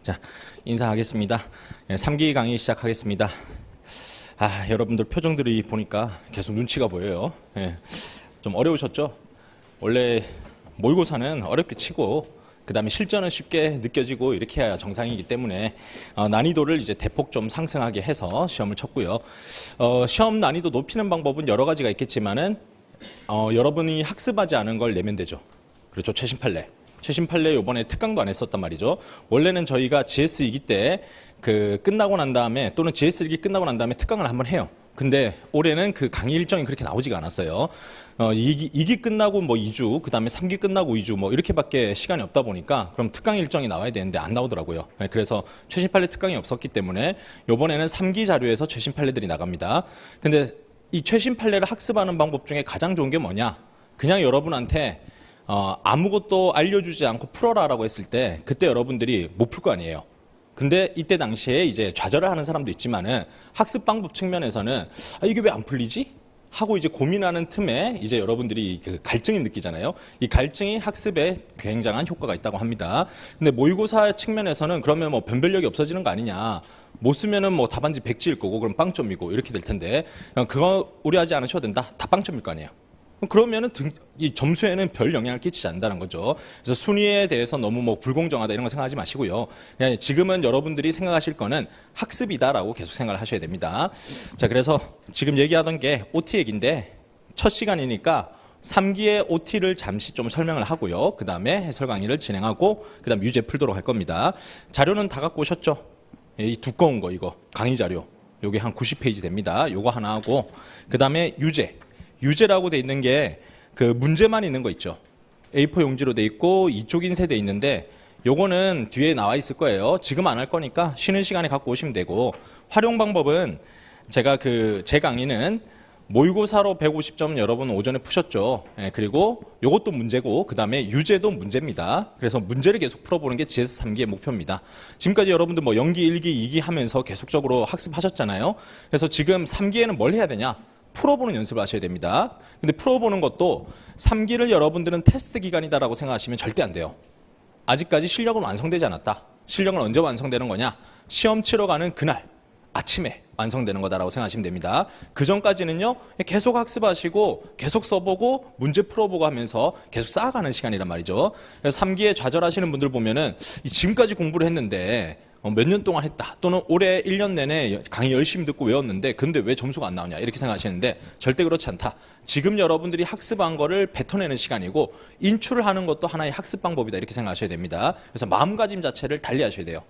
자, 인사하겠습니다. 3기 강의 시작하겠습니다. 여러분들 표정들이 보니까 계속 눈치가 보여요. 좀 어려우셨죠? 원래 모의고사는 어렵게 치고 그 다음에 실전은 쉽게 느껴지고 이렇게 해야 정상이기 때문에 난이도를 이제 대폭 좀 상승하게 해서 시험을 쳤고요. 시험 난이도 높이는 방법은 여러 가지가 있겠지만은 여러분이 학습하지 않은 걸 내면 되죠. 그렇죠. 최신 판례. 최신 판례 요번에 특강도 안 했었단 말이죠. 원래는 저희가 GS 2기 때 끝나고 난 다음에 또는 GS 1기 끝나고 난 다음에 특강을 한번 해요. 근데 올해는 그 강의 일정이 그렇게 나오지가 않았어요. 2기 끝나고 뭐 2주, 그 다음에 3기 끝나고 2주 뭐 이렇게밖에 시간이 없다 보니까 그럼 특강 일정이 나와야 되는데 안 나오더라고요. 그래서 최신 판례 특강이 없었기 때문에 요번에는 3기 자료에서 최신 판례들이 나갑니다. 근데 이 최신 판례를 학습하는 방법 중에 가장 좋은 게 뭐냐? 그냥 여러분한테 아무것도 알려주지 않고 풀어라라고 했을 때 그때 여러분들이 못 풀 거 아니에요. 근데 이때 당시에 이제 좌절을 하는 사람도 있지만은 학습 방법 측면에서는 이게 왜 안 풀리지? 하고 이제 고민하는 틈에 이제 여러분들이 그 갈증이 느끼잖아요. 이 갈증이 학습에 굉장한 효과가 있다고 합니다. 근데 모의고사 측면에서는 그러면 뭐 변별력이 없어지는 거 아니냐? 못 쓰면은 뭐 답안지 100지일 거고 그럼 빵점이고 이렇게 될 텐데 그거 우려하지 않으셔도 된다. 다 빵점일 거 아니에요. 그러면은 이 점수에는 별 영향을 끼치지 않는다는 거죠. 그래서 순위에 대해서 너무 뭐 불공정하다 이런 거 생각하지 마시고요. 그냥 지금은 여러분들이 생각하실 거는 학습이다라고 계속 생각을 하셔야 됩니다. 자, 그래서 지금 얘기하던 게 OT 얘기인데 첫 시간이니까 3기의 OT를 잠시 좀 설명을 하고요. 그 다음에 해설 강의를 진행하고 그 다음 유제 풀도록 할 겁니다. 자료는 다 갖고 오셨죠? 이 두꺼운 거 이거 강의 자료. 요게 한 90페이지 됩니다. 요거 하나 하고 그 다음에 유제라고 돼 있는 게 그 문제만 있는 거 있죠. A4 용지로 돼 있고 이쪽 인쇄 돼 있는데 요거는 뒤에 나와 있을 거예요. 지금 안 할 거니까 쉬는 시간에 갖고 오시면 되고 활용 방법은 제가 제 강의는 모의고사로 150점 여러분 오전에 푸셨죠. 그리고 요것도 문제고 그 다음에 유제도 문제입니다. 그래서 문제를 계속 풀어보는 게 GS 3기의 목표입니다. 지금까지 여러분들 뭐 0기, 1기, 2기 하면서 계속적으로 학습하셨잖아요. 그래서 지금 3기에는 뭘 해야 되냐? 풀어보는 연습을 하셔야 됩니다. 근데 풀어보는 것도 3기를 여러분들은 테스트 기간이다라고 생각하시면 절대 안 돼요. 아직까지 실력은 완성되지 않았다. 실력은 언제 완성되는 거냐? 시험 치러 가는 그날 아침에 완성되는 거다라고 생각하시면 됩니다. 그 전까지는요 계속 학습하시고 계속 써보고 문제 풀어보고 하면서 계속 쌓아가는 시간이란 말이죠. 그래서 3기에 좌절하시는 분들 보면은 지금까지 공부를 했는데 몇 년 동안 했다 또는 올해 1년 내내 강의 열심히 듣고 외웠는데 근데 왜 점수가 안 나오냐 이렇게 생각하시는데 절대 그렇지 않다. 지금 여러분들이 학습한 거를 뱉어내는 시간이고 인출을 하는 것도 하나의 학습 방법이다 이렇게 생각하셔야 됩니다. 그래서 마음가짐 자체를 달리 하셔야 돼요.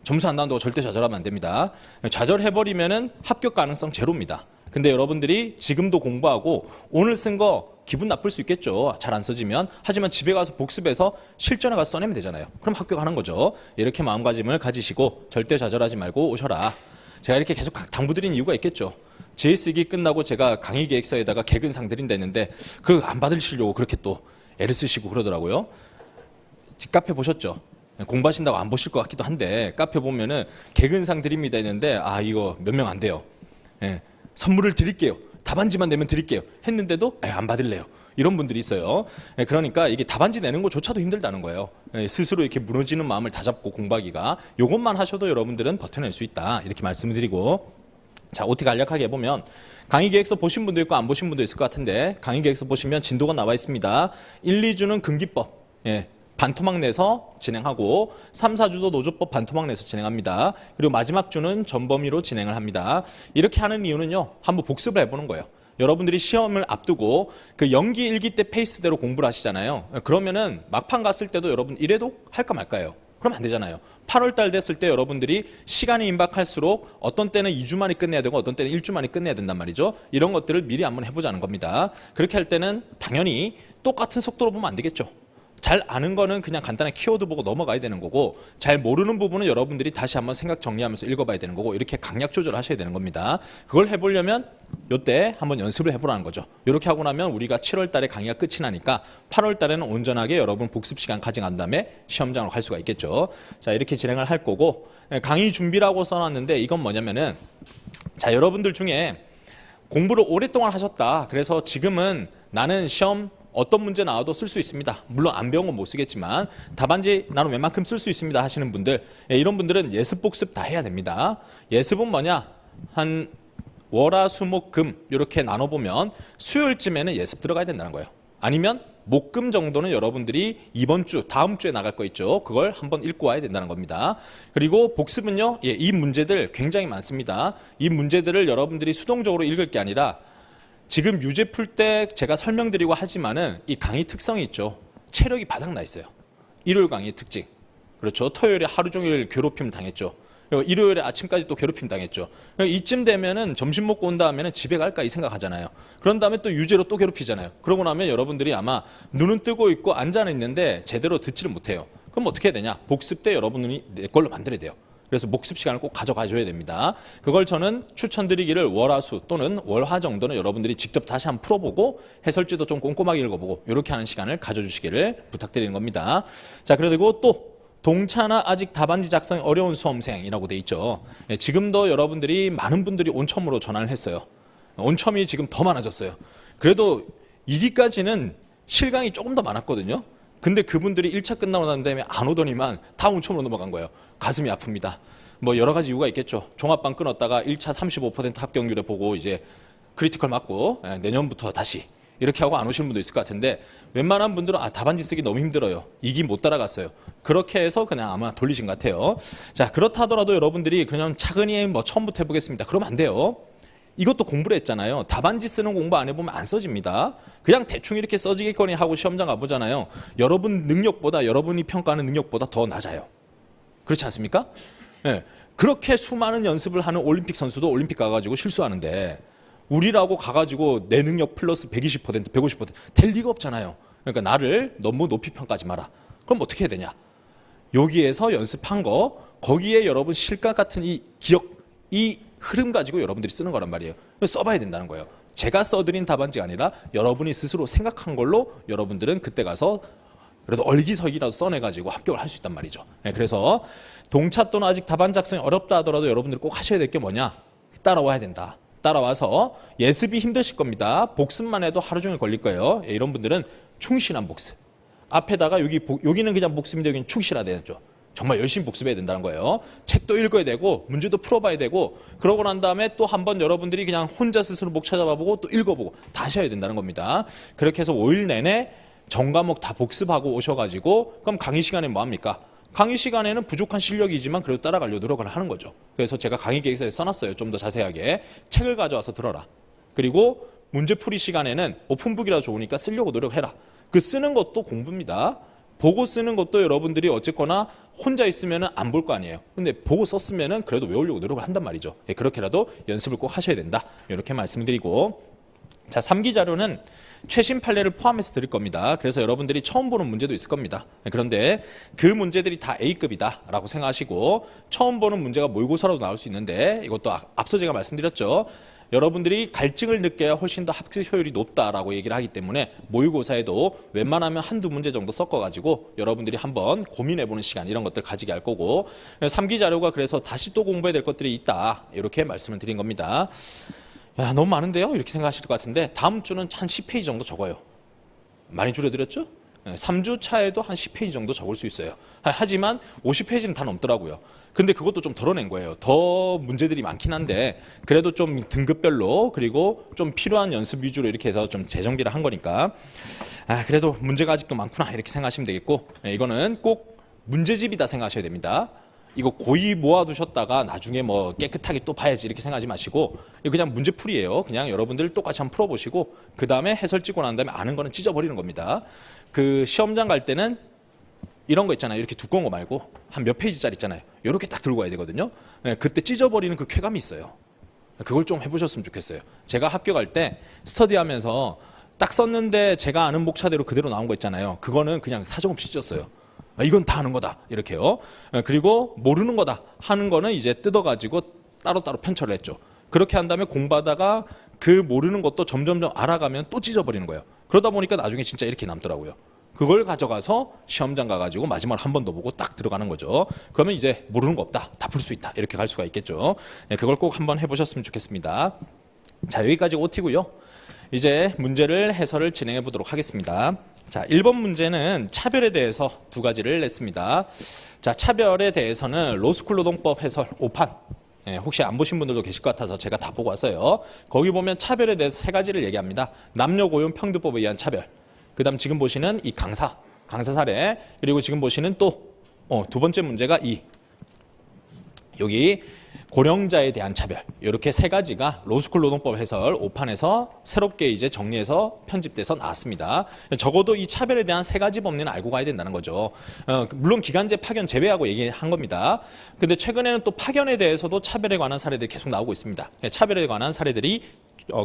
점수 안 나온다고 절대 좌절하면 안 됩니다. 좌절해버리면은 합격 가능성 제로입니다. 근데 여러분들이 지금도 공부하고 오늘 쓴 거 기분 나쁠 수 있겠죠. 잘 안 써지면. 하지만 집에 가서 복습해서 실전에 가서 써내면 되잖아요. 그럼 합격하는 거죠. 이렇게 마음가짐을 가지시고 절대 좌절하지 말고 오셔라. 제가 이렇게 계속 당부드린 이유가 있겠죠. GS2기 끝나고 제가 강의 계획서에다가 개근상 드린다 했는데 그거 안 받으시려고 그렇게 또 애를 쓰시고 그러더라고요. 카페 보셨죠? 공부하신다고 안 보실 것 같기도 한데 카페 보면은 개근상 드립니다 했는데 이거 몇 명 안 돼요. 선물을 드릴게요. 답안지만 내면 드릴게요. 했는데도 안 받을래요. 이런 분들이 있어요. 그러니까 이게 답안지 내는 것조차도 힘들다는 거예요. 스스로 이렇게 무너지는 마음을 다잡고 공부하기가 이것만 하셔도 여러분들은 버텨낼 수 있다. 이렇게 말씀을 드리고 자, OT 간략하게 해보면 강의 계획서 보신 분도 있고 안 보신 분도 있을 것 같은데 강의 계획서 보시면 진도가 나와 있습니다. 1, 2주는 금기법. 반토막 내서 진행하고 3, 4주도 노조법 반토막 내서 진행합니다. 그리고 마지막 주는 전범위로 진행을 합니다. 이렇게 하는 이유는요. 한번 복습을 해보는 거예요. 여러분들이 시험을 앞두고 그 0기, 1기 때 페이스대로 공부를 하시잖아요. 그러면은 막판 갔을 때도 여러분 이래도 할까 말까요? 그럼 안 되잖아요. 8월 달 됐을 때 여러분들이 시간이 임박할수록 어떤 때는 2주 만에 끝내야 되고 어떤 때는 1주 만에 끝내야 된단 말이죠. 이런 것들을 미리 한번 해보자는 겁니다. 그렇게 할 때는 당연히 똑같은 속도로 보면 안 되겠죠. 잘 아는 거는 그냥 간단한 키워드 보고 넘어가야 되는 거고 잘 모르는 부분은 여러분들이 다시 한번 생각 정리하면서 읽어봐야 되는 거고 이렇게 강약 조절을 하셔야 되는 겁니다. 그걸 해보려면 이때 한번 연습을 해보라는 거죠. 이렇게 하고 나면 우리가 7월 달에 강의가 끝이 나니까 8월 달에는 온전하게 여러분 복습 시간 가져간 다음에 시험장으로 갈 수가 있겠죠. 자, 이렇게 진행을 할 거고 강의 준비라고 써놨는데 이건 뭐냐면은 자, 여러분들 중에 공부를 오랫동안 하셨다. 그래서 지금은 나는 시험 어떤 문제 나와도 쓸 수 있습니다. 물론 안 배운 건 못 쓰겠지만 답안지 나는 웬만큼 쓸 수 있습니다 하시는 분들, 이런 분들은 예습 복습 다 해야 됩니다. 예습은 뭐냐? 한 월화수목금 이렇게 나눠보면 수요일쯤에는 예습 들어가야 된다는 거예요. 아니면 목금 정도는 여러분들이 이번 주, 다음 주에 나갈 거 있죠. 그걸 한번 읽고 와야 된다는 겁니다. 그리고 복습은요, 이 문제들 굉장히 많습니다. 이 문제들을 여러분들이 수동적으로 읽을 게 아니라 지금 유제 풀 때 제가 설명드리고 하지만은 이 강의 특성이 있죠. 체력이 바닥나 있어요. 일요일 강의 특징. 그렇죠. 토요일에 하루 종일 괴롭힘 당했죠. 일요일에 아침까지 또 괴롭힘 당했죠. 이쯤 되면은 점심 먹고 온 다음에는 집에 갈까 이 생각하잖아요. 그런 다음에 또 유죄로 또 괴롭히잖아요. 그러고 나면 여러분들이 아마 눈은 뜨고 있고 앉아 있는데 제대로 듣지를 못해요. 그럼 어떻게 해야 되냐? 복습 때 여러분이 내 걸로 만들어야 돼요. 그래서 복습 시간을 꼭 가져가줘야 됩니다. 그걸 저는 추천드리기를 월화수 또는 월화 정도는 여러분들이 직접 다시 한번 풀어보고 해설지도 좀 꼼꼼하게 읽어보고 이렇게 하는 시간을 가져주시기를 부탁드리는 겁니다. 자, 그리고 또 동차나 아직 답안지 작성이 어려운 수험생이라고 돼 있죠. 지금도 여러분들이 많은 분들이 온첨으로 전환을 했어요. 온첨이 지금 더 많아졌어요. 그래도 2기까지는 실강이 조금 더 많았거든요. 근데 그분들이 1차 끝나고 난 다음에 안 오더니만 다 온첨으로 넘어간 거예요. 가슴이 아픕니다. 뭐 여러 가지 이유가 있겠죠. 종합반 끊었다가 1차 35% 합격률에 보고 이제 크리티컬 맞고 내년부터 다시 이렇게 하고 안 오시는 분도 있을 것 같은데 웬만한 분들은 답안지 쓰기 너무 힘들어요. 2기 못 따라갔어요. 그렇게 해서 그냥 아마 돌리신 것 같아요. 자, 그렇다 하더라도 여러분들이 그냥 차근히 뭐 처음부터 해보겠습니다. 그러면 안 돼요. 이것도 공부를 했잖아요. 답안지 쓰는 공부 안 해보면 안 써집니다. 그냥 대충 이렇게 써지겠거니 하고 시험장 가보잖아요. 여러분 능력보다, 여러분이 평가하는 능력보다 더 낮아요. 그렇지 않습니까? 네. 그렇게 수많은 연습을 하는 올림픽 선수도 올림픽 가가지고 실수하는데 우리라고 가가지고 내 능력 플러스 120%, 150%될 리가 없잖아요. 그러니까 나를 너무 높이 평가하지 마라. 그럼 어떻게 해야 되냐? 여기에서 연습한 거, 거기에 여러분 실각 같은 이 기억, 이 흐름 가지고 여러분들이 쓰는 거란 말이에요. 써봐야 된다는 거예요. 제가 써드린 답안지가 아니라 여러분이 스스로 생각한 걸로 여러분들은 그때 가서 그래도 얼기설기라도 써내가지고 합격을 할 수 있단 말이죠. 네, 그래서 동차 또는 아직 답안 작성이 어렵다 하더라도 여러분들이 꼭 하셔야 될 게 뭐냐? 따라와야 된다. 따라와서 예습이 힘드실 겁니다. 복습만 해도 하루 종일 걸릴 거예요. 이런 분들은 충실한 복습. 앞에다가 여기는 그냥 복습인데 여기는 충실해야 되죠. 정말 열심히 복습해야 된다는 거예요. 책도 읽어야 되고 문제도 풀어봐야 되고 그러고 난 다음에 또 한번 여러분들이 그냥 혼자 스스로 목 찾아봐보고 또 읽어보고 다시 해야 된다는 겁니다. 그렇게 해서 5일 내내 전과목 다 복습하고 오셔가지고 그럼 강의 시간에 뭐합니까? 강의 시간에는 부족한 실력이지만 그래도 따라가려고 노력을 하는 거죠. 그래서 제가 강의 계획서에 써놨어요. 좀 더 자세하게. 책을 가져와서 들어라. 그리고 문제풀이 시간에는 오픈북이라 좋으니까 쓰려고 노력해라. 그 쓰는 것도 공부입니다. 보고 쓰는 것도 여러분들이 어쨌거나 혼자 있으면 안 볼 거 아니에요. 근데 보고 썼으면 그래도 외우려고 노력을 한단 말이죠. 그렇게라도 연습을 꼭 하셔야 된다. 이렇게 말씀드리고, 자, 3기 자료는 최신 판례를 포함해서 드릴 겁니다. 그래서 여러분들이 처음 보는 문제도 있을 겁니다. 그런데 그 문제들이 다 A급이다 라고 생각하시고 처음 보는 문제가 모의고사로도 나올 수 있는데 이것도 앞서 제가 말씀드렸죠. 여러분들이 갈증을 느껴야 훨씬 더 학습 효율이 높다라고 얘기를 하기 때문에 모의고사에도 웬만하면 한두 문제 정도 섞어가지고 여러분들이 한번 고민해보는 시간 이런 것들 가지게 할 거고 3기 자료가 그래서 다시 또 공부해야 될 것들이 있다 이렇게 말씀을 드린 겁니다. 야, 너무 많은데요? 이렇게 생각하실 것 같은데 다음 주는 한 10페이지 정도 적어요. 많이 줄여드렸죠? 3주 차에도 한 10페이지 정도 적을 수 있어요. 하지만 50페이지는 다 넘더라고요. 근데 그것도 좀 덜어낸 거예요. 더 문제들이 많긴 한데 그래도 좀 등급별로 그리고 좀 필요한 연습 위주로 이렇게 해서 좀 재정비를 한 거니까 그래도 문제가 아직도 많구나 이렇게 생각하시면 되겠고 이거는 꼭 문제집이다 생각하셔야 됩니다. 이거 고이 모아두셨다가 나중에 뭐 깨끗하게 또 봐야지 이렇게 생각하지 마시고 이거 그냥 문제풀이에요. 그냥 여러분들 똑같이 한번 풀어보시고 그 다음에 해설 찍고 난 다음에 아는 거는 찢어버리는 겁니다. 그 시험장 갈 때는 이런 거 있잖아요. 이렇게 두꺼운 거 말고 한 몇 페이지짜리 있잖아요. 이렇게 딱 들고 가야 되거든요. 그때 찢어버리는 그 쾌감이 있어요. 그걸 좀 해보셨으면 좋겠어요. 제가 학교 갈 때 스터디하면서 딱 썼는데 제가 아는 목차대로 그대로 나온 거 있잖아요. 그거는 그냥 사정없이 찢었어요. 이건 다 아는 거다 이렇게요. 그리고 모르는 거다 하는 거는 이제 뜯어가지고 따로따로 편철을 했죠. 그렇게 한 다음에 공부하다가 그 모르는 것도 점점점 알아가면 또 찢어버리는 거예요. 그러다 보니까 나중에 진짜 이렇게 남더라고요. 그걸 가져가서 시험장 가가지고 마지막으로 한 번 더 보고 딱 들어가는 거죠. 그러면 이제 모르는 거 없다, 다 풀 수 있다 이렇게 갈 수가 있겠죠. 그걸 꼭 한번 해보셨으면 좋겠습니다. 자, 여기까지 OT고요. 이제 문제를 해설을 진행해 보도록 하겠습니다. 자, 1번 문제는 차별에 대해서 두 가지를 냈습니다. 자, 차별에 대해서는 로스쿨 노동법 해설 5판. 혹시 안 보신 분들도 계실 것 같아서 제가 다 보고 왔어요. 거기 보면 차별에 대해서 세 가지를 얘기합니다. 남녀 고용 평등법에 의한 차별. 그다음 지금 보시는 이 강사 사례. 그리고 지금 보시는 또 두 번째 문제가 여기 고령자에 대한 차별. 이렇게 세 가지가 로스쿨 노동법 해설 5판에서 새롭게 이제 정리해서 편집돼서 나왔습니다. 적어도 이 차별에 대한 세 가지 법리는 알고 가야 된다는 거죠. 물론 기간제 파견 제외하고 얘기한 겁니다. 근데 최근에는 또 파견에 대해서도 차별에 관한 사례들이 계속 나오고 있습니다. 차별에 관한 사례들이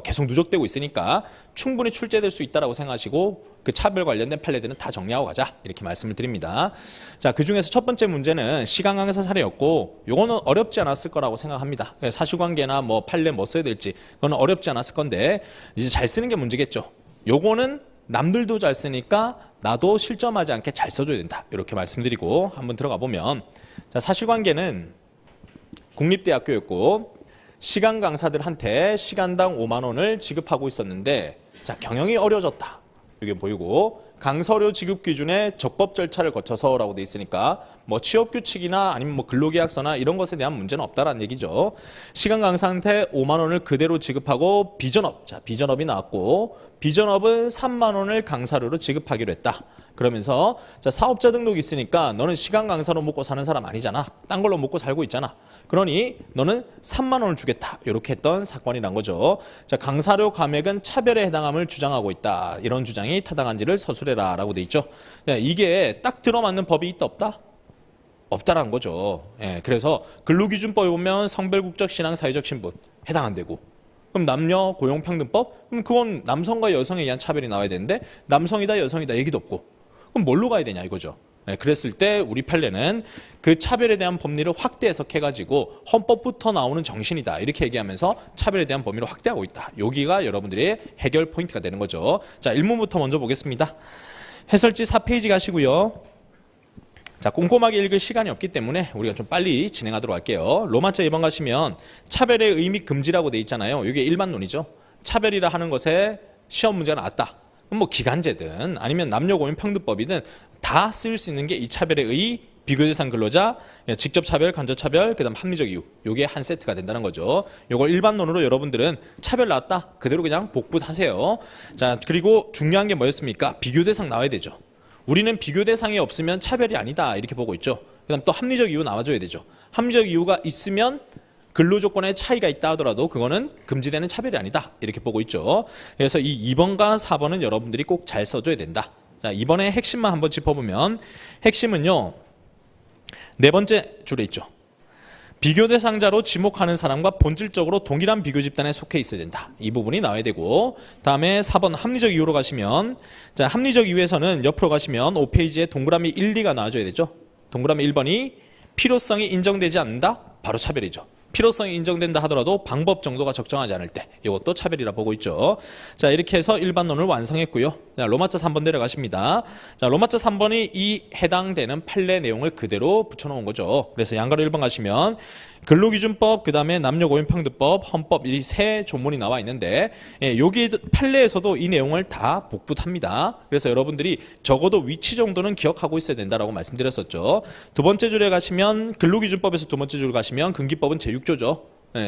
계속 누적되고 있으니까 충분히 출제될 수 있다고 생각하시고 그 차별 관련된 판례들은 다 정리하고 가자 이렇게 말씀을 드립니다. 자, 그중에서 첫 번째 문제는 시간 강사 사례였고 요거는 어렵지 않았을 거라고 생각합니다. 사실관계나 뭐 판례 뭐 써야 될지 그거는 어렵지 않았을 건데 이제 잘 쓰는 게 문제겠죠. 요거는 남들도 잘 쓰니까 나도 실점하지 않게 잘 써줘야 된다 이렇게 말씀드리고 한번 들어가 보면 자, 사실관계는 국립대학교였고 시간 강사들한테 시간당 5만 원을 지급하고 있었는데 자, 경영이 어려워졌다. 이게 보이고 강서료 지급 기준에 적법 절차를 거쳐서라고 돼 있으니까 뭐 취업 규칙이나 아니면 뭐 근로계약서나 이런 것에 대한 문제는 없다라는 얘기죠. 시간 강사한테 5만 원을 그대로 지급하고 비전업, 자, 비전업이 나왔고 비전업은 3만 원을 강사료로 지급하기로 했다. 그러면서 자, 사업자 등록이 있으니까 너는 시간 강사로 먹고 사는 사람 아니잖아. 딴 걸로 먹고 살고 있잖아. 그러니 너는 3만 원을 주겠다. 이렇게 했던 사건이 난 거죠. 자, 강사료 감액은 차별에 해당함을 주장하고 있다. 이런 주장이 타당한지를 서술해라 라고 돼 있죠. 이게 딱 들어맞는 법이 있다 없다? 없다라는 거죠. 그래서 근로기준법에 보면 성별국적 신앙 사회적 신분 해당 안 되고 그럼 남녀 고용평등법? 그럼 그건 남성과 여성에 의한 차별이 나와야 되는데 남성이다 여성이다 얘기도 없고 그럼 뭘로 가야 되냐 이거죠. 그랬을 때 우리 판례는 그 차별에 대한 법리를 확대 해석해가지고 헌법부터 나오는 정신이다 이렇게 얘기하면서 차별에 대한 범위를 확대하고 있다. 여기가 여러분들의 해결 포인트가 되는 거죠. 자, 1문부터 먼저 보겠습니다. 해설지 4페이지 가시고요. 자, 꼼꼼하게 읽을 시간이 없기 때문에 우리가 좀 빨리 진행하도록 할게요. 로마자 2번 가시면 차별의 의미 금지라고 돼 있잖아요. 이게 일반론이죠. 차별이라 하는 것에 시험 문제가 나왔다. 그럼 뭐 기간제든 아니면 남녀고용평등법이든 다 쓰일 수 있는 게 이 차별의 의, 비교대상 근로자, 직접차별, 간접차별, 그 다음 합리적 이유. 요게 한 세트가 된다는 거죠. 요걸 일반론으로 여러분들은 차별 나왔다. 그대로 그냥 복붙하세요. 자, 그리고 중요한 게 뭐였습니까? 비교대상 나와야 되죠. 우리는 비교 대상이 없으면 차별이 아니다 이렇게 보고 있죠. 그다음 또 합리적 이유 나와줘야 되죠. 합리적 이유가 있으면 근로조건에 차이가 있다 하더라도 그거는 금지되는 차별이 아니다 이렇게 보고 있죠. 그래서 이 2번과 4번은 여러분들이 꼭 잘 써줘야 된다. 자, 이번에 핵심만 한번 짚어보면 핵심은요. 네 번째 줄에 있죠. 비교 대상자로 지목하는 사람과 본질적으로 동일한 비교 집단에 속해 있어야 된다. 이 부분이 나와야 되고 다음에 4번 합리적 이유로 가시면 자, 합리적 이유에서는 옆으로 가시면 5페이지에 동그라미 1, 2가 나와줘야 되죠. 동그라미 1번이 필요성이 인정되지 않는다? 바로 차별이죠. 필요성이 인정된다 하더라도 방법 정도가 적정하지 않을 때 이것도 차별이라 보고 있죠. 자, 이렇게 해서 일반론을 완성했고요. 자, 로마자 3번 내려가십니다. 자, 로마자 3번이 이 해당되는 판례 내용을 그대로 붙여놓은 거죠. 그래서 양가로 1번 가시면 근로기준법, 그 다음에 남녀고용평등법, 헌법 이 세 조문이 나와 있는데 여기 판례에서도 이 내용을 다 복붙합니다. 그래서 여러분들이 적어도 위치 정도는 기억하고 있어야 된다라고 말씀드렸었죠. 두 번째 줄에 가시면 근로기준법에서 두 번째 줄 가시면 근기법은 제6조죠.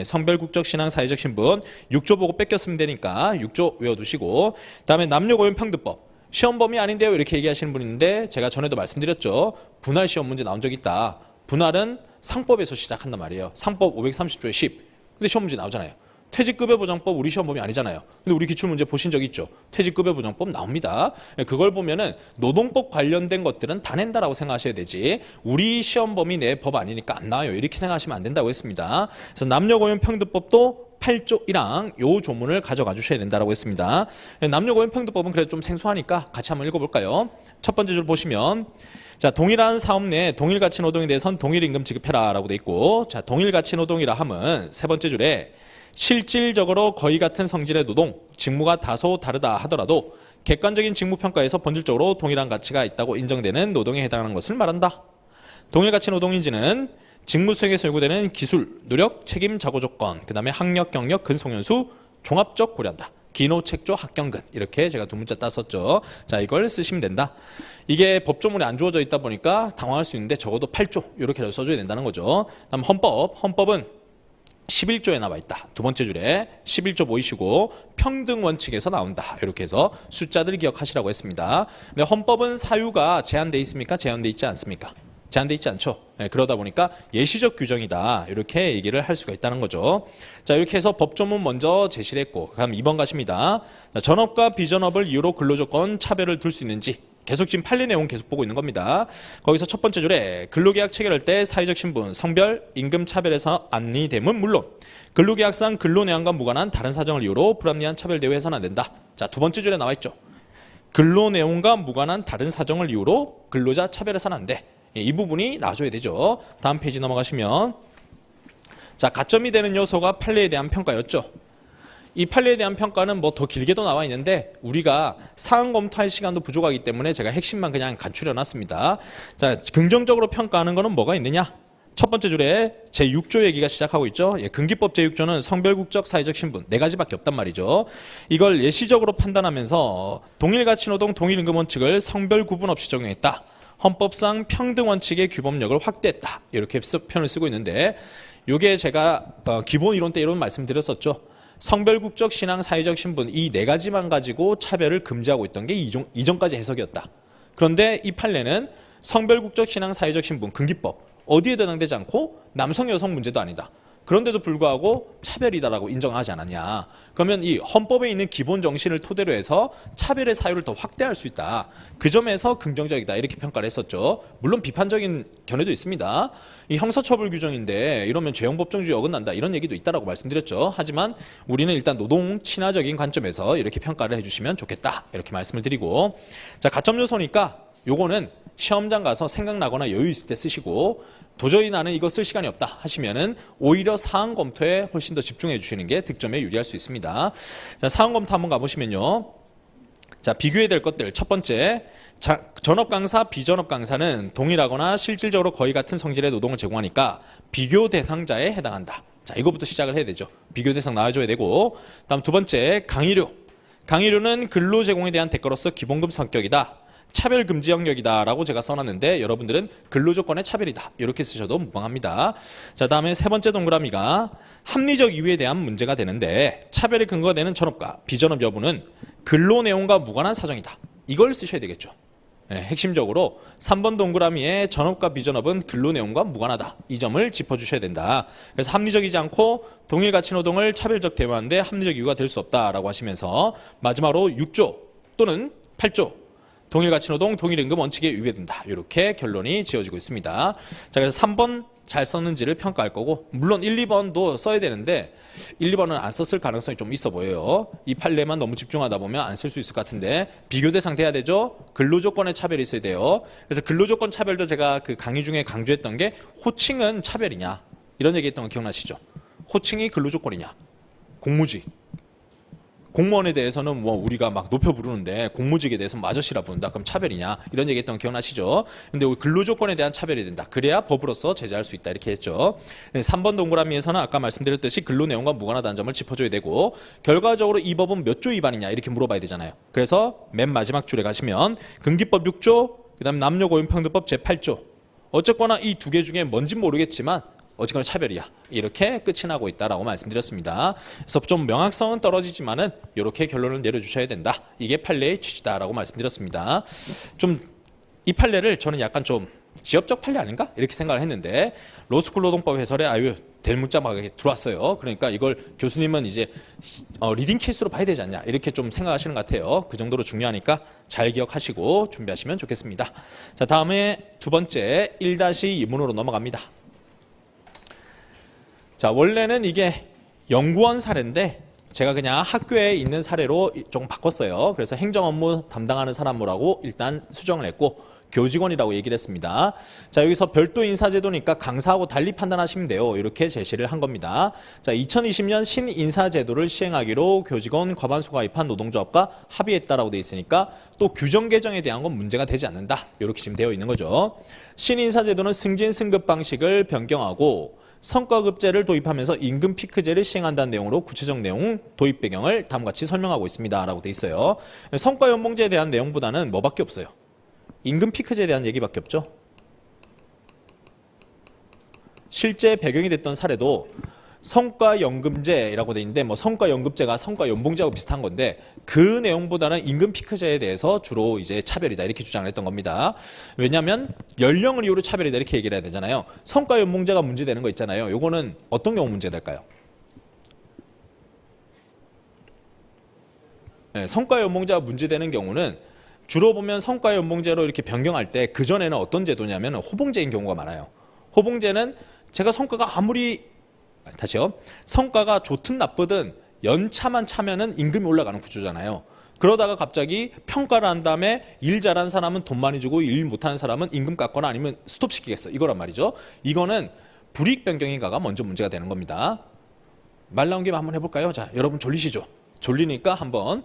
성별국적 신앙 사회적 신분 6조 보고 뺏겼으면 되니까 6조 외워두시고 다음에 남녀고용평등법 시험 범위 아닌데요 이렇게 얘기하시는 분 있는데 제가 전에도 말씀드렸죠. 분할 시험 문제 나온 적 있다. 분할은 상법에서 시작한단 말이에요. 상법 530조의 10. 근데 시험 문제 나오잖아요. 퇴직급여보장법 우리 시험 범위 아니잖아요. 근데 우리 기출문제 보신 적 있죠? 퇴직급여보장법 나옵니다. 그걸 보면은 노동법 관련된 것들은 다 낸다라고 생각하셔야 되지 우리 시험 범위 내 법 아니니까 안 나와요. 이렇게 생각하시면 안 된다고 했습니다. 그래서 남녀고용평등법도 8조 1항 요 조문을 가져가 주셔야 된다고 했습니다. 남녀고용평등법은 그래도 좀 생소하니까 같이 한번 읽어볼까요? 첫 번째 줄 보시면 자, 동일한 사업 내 동일가치 노동에 대해선 동일임금 지급해라 라고 돼 있고 자, 동일가치 노동이라 함은 세 번째 줄에 실질적으로 거의 같은 성질의 노동, 직무가 다소 다르다 하더라도 객관적인 직무평가에서 본질적으로 동일한 가치가 있다고 인정되는 노동에 해당하는 것을 말한다. 동일가치 노동인지는 직무 수행에서 요구되는 기술, 노력, 책임, 자고 조건, 그 다음에 학력, 경력, 근속연수 종합적 고려한다. 기노책조 합경근 이렇게 제가 두 문자 땄었죠. 자, 이걸 쓰시면 된다. 이게 법조문에 안 주어져 있다 보니까 당황할 수 있는데 적어도 8조 이렇게라도 써줘야 된다는 거죠. 다음 헌법은 11조에 나와 있다. 두 번째 줄에 11조 보이시고 평등 원칙에서 나온다. 이렇게 해서 숫자들 기억하시라고 했습니다. 근데 헌법은 사유가 제한돼 있습니까? 제한돼 있지 않습니까? 제한돼 있지 않죠. 네, 그러다 보니까 예시적 규정이다. 이렇게 얘기를 할 수가 있다는 거죠. 자, 이렇게 해서 법조문 먼저 제시를 했고, 그다음 2번 가십니다. 자, 전업과 비전업을 이유로 근로조건 차별을 둘 수 있는지 계속 지금 판례 내용 계속 보고 있는 겁니다. 거기서 첫 번째 줄에 근로계약 체결할 때 사회적 신분, 성별, 임금 차별에서 안리됨은 물론 근로계약상 근로내용과 무관한 다른 사정을 이유로 불합리한 차별 대우해서는 안 된다. 자, 두 번째 줄에 나와 있죠. 근로내용과 무관한 다른 사정을 이유로 근로자 차별해서는 안 돼. 이 부분이 나와줘야 되죠. 다음 페이지 넘어가시면 자, 가점이 되는 요소가 판례에 대한 평가였죠. 이 판례에 대한 평가는 뭐 더 길게도 나와 있는데 우리가 사안 검토할 시간도 부족하기 때문에 제가 핵심만 그냥 간추려 놨습니다. 자, 긍정적으로 평가하는 거는 뭐가 있느냐? 첫 번째 줄에 제6조 얘기가 시작하고 있죠. 예, 근기법 제6조는 성별국적 사회적 신분 네 가지밖에 없단 말이죠. 이걸 예시적으로 판단하면서 동일가치노동 동일임금 원칙을 성별 구분 없이 적용했다. 헌법상 평등 원칙의 규범력을 확대했다. 이렇게 표현을 쓰고 있는데 이게 제가 기본 이론 때 이런 말씀드렸었죠. 성별국적 신앙 사회적 신분 이 네 가지만 가지고 차별을 금지하고 있던 게 이전까지 해석이었다. 그런데 이 판례는 성별국적 신앙 사회적 신분 근기법 어디에도 해당되지 않고 남성 여성 문제도 아니다. 그런데도 불구하고 차별이다라고 인정하지 않았냐. 그러면 이 헌법에 있는 기본 정신을 토대로 해서 차별의 사유를 더 확대할 수 있다. 그 점에서 긍정적이다 이렇게 평가를 했었죠. 물론 비판적인 견해도 있습니다. 이 형사처벌 규정인데 이러면 죄형법정주의 어긋난다 이런 얘기도 있다라고 말씀드렸죠. 하지만 우리는 일단 노동 친화적인 관점에서 이렇게 평가를 해주시면 좋겠다 이렇게 말씀을 드리고, 자, 가점 요소니까 요거는 시험장 가서 생각나거나 여유 있을 때 쓰시고, 도저히 나는 이거 쓸 시간이 없다 하시면은 오히려 사안 검토에 훨씬 더 집중해 주시는 게 득점에 유리할 수 있습니다. 자, 사안 검토 한번 가보시면요. 자, 비교해야 될 것들 첫 번째, 전업 강사, 비전업 강사는 동일하거나 실질적으로 거의 같은 성질의 노동을 제공하니까 비교 대상자에 해당한다. 자, 이거부터 시작을 해야 되죠. 비교 대상 나와줘야 되고, 다음 두 번째, 강의료는 근로 제공에 대한 대가로서 기본급 성격이다. 차별 금지 영역이다라고 제가 써놨는데 여러분들은 근로조건의 차별이다 이렇게 쓰셔도 무방합니다. 자, 다음에 세 번째 동그라미가 합리적 이유에 대한 문제가 되는데 차별의 근거가 되는 전업과 비전업 여부는 근로 내용과 무관한 사정이다. 이걸 쓰셔야 되겠죠. 네, 핵심적으로 3번 동그라미에 전업과 비전업은 근로 내용과 무관하다. 이 점을 짚어주셔야 된다. 그래서 합리적이지 않고 동일 가치 노동을 차별적 대우하는데 합리적 이유가 될 수 없다라고 하시면서 마지막으로 6조 또는 8조 동일가치노동, 동일임금 원칙에 위배된다. 이렇게 결론이 지어지고 있습니다. 자, 그래서 3번 잘 썼는지를 평가할 거고, 물론 1, 2번도 써야 되는데 1, 2번은 안 썼을 가능성이 좀 있어 보여요. 이 판례만 너무 집중하다 보면 안 쓸 수 있을 것 같은데 비교 대상 돼야 되죠. 근로조건의 차별이 있어야 돼요. 그래서 근로조건 차별도 제가 그 강의 중에 강조했던 게 호칭은 차별이냐 이런 얘기했던 거 기억나시죠? 호칭이 근로조건이냐, 공무직 공무원에 대해서는 뭐 우리가 막 높여 부르는데 공무직에 대해서는 아저씨라 부른다. 그럼 차별이냐? 이런 얘기했던 거 기억나시죠? 근데 근로조건에 대한 차별이 된다. 그래야 법으로서 제재할 수 있다. 이렇게 했죠. 3번 동그라미에서는 아까 말씀드렸듯이 근로 내용과 무관하다는 점을 짚어줘야 되고, 결과적으로 이 법은 몇 조 위반이냐 이렇게 물어봐야 되잖아요. 그래서 맨 마지막 줄에 가시면 근기법 6조, 그다음 남녀고용평등법 제8조. 어쨌거나 이 두 개 중에 뭔진 모르겠지만 어쨌거나 차별이야. 이렇게 끝이 나고 있다라고 말씀드렸습니다. 그래서 좀 명확성은 떨어지지만은 이렇게 결론을 내려주셔야 된다. 이게 판례의 취지다라고 말씀드렸습니다. 좀 이 판례를 저는 약간 좀 지역적 판례 아닌가? 이렇게 생각을 했는데 로스쿨 노동법 해설에 아유 대문자막에 들어왔어요. 그러니까 이걸 교수님은 이제 리딩 케이스로 봐야 되지 않냐 이렇게 좀 생각하시는 것 같아요. 그 정도로 중요하니까 잘 기억하시고 준비하시면 좋겠습니다. 자, 다음에 두 번째 1-2문으로 넘어갑니다. 자, 원래는 이게 연구원 사례인데 제가 그냥 학교에 있는 사례로 조금 바꿨어요. 그래서 행정 업무 담당하는 사람이라고 일단 수정을 했고 교직원이라고 얘기를 했습니다. 자, 여기서 별도 인사제도니까 강사하고 달리 판단하시면 돼요. 이렇게 제시를 한 겁니다. 자, 2020년 신인사제도를 시행하기로 교직원 과반수 가입한 노동조합과 합의했다라고 돼 있으니까 또 규정 개정에 대한 건 문제가 되지 않는다. 이렇게 지금 되어 있는 거죠. 신인사제도는 승진 승급 방식을 변경하고 성과급제를 도입하면서 임금 피크제를 시행한다는 내용으로 구체적 내용, 도입 배경을 다음과 같이 설명하고 있습니다. 라고 돼 있어요. 성과연봉제에 대한 내용보다는 뭐밖에 없어요? 임금 피크제에 대한 얘기밖에 없죠. 실제 배경이 됐던 사례도 성과연금제라고 돼 있는데 뭐 성과연금제가 성과연봉제하고 비슷한 건데 그 내용보다는 임금 피크제에 대해서 주로 이제 차별이다 이렇게 주장을 했던 겁니다. 왜냐하면 연령을 이유로 차별이다 이렇게 얘기를 해야 되잖아요. 성과연봉제가 문제되는 거 있잖아요. 요거는 어떤 경우 문제될까요? 네, 성과연봉제가 문제되는 경우는 주로 보면 성과연봉제로 이렇게 변경할 때 그전에는 어떤 제도냐면 호봉제인 경우가 많아요. 호봉제는 제가 성과가 아무리 다시요. 성과가 좋든 나쁘든 연차만 차면은 임금이 올라가는 구조잖아요. 그러다가 갑자기 평가를 한 다음에 일 잘한 사람은 돈 많이 주고 일 못하는 사람은 임금 깎거나 아니면 스톱시키겠어. 이거란 말이죠. 이거는 불이익 변경인가가 먼저 문제가 되는 겁니다. 말 나온 김에 한번 해볼까요? 자, 여러분 졸리시죠? 졸리니까 한번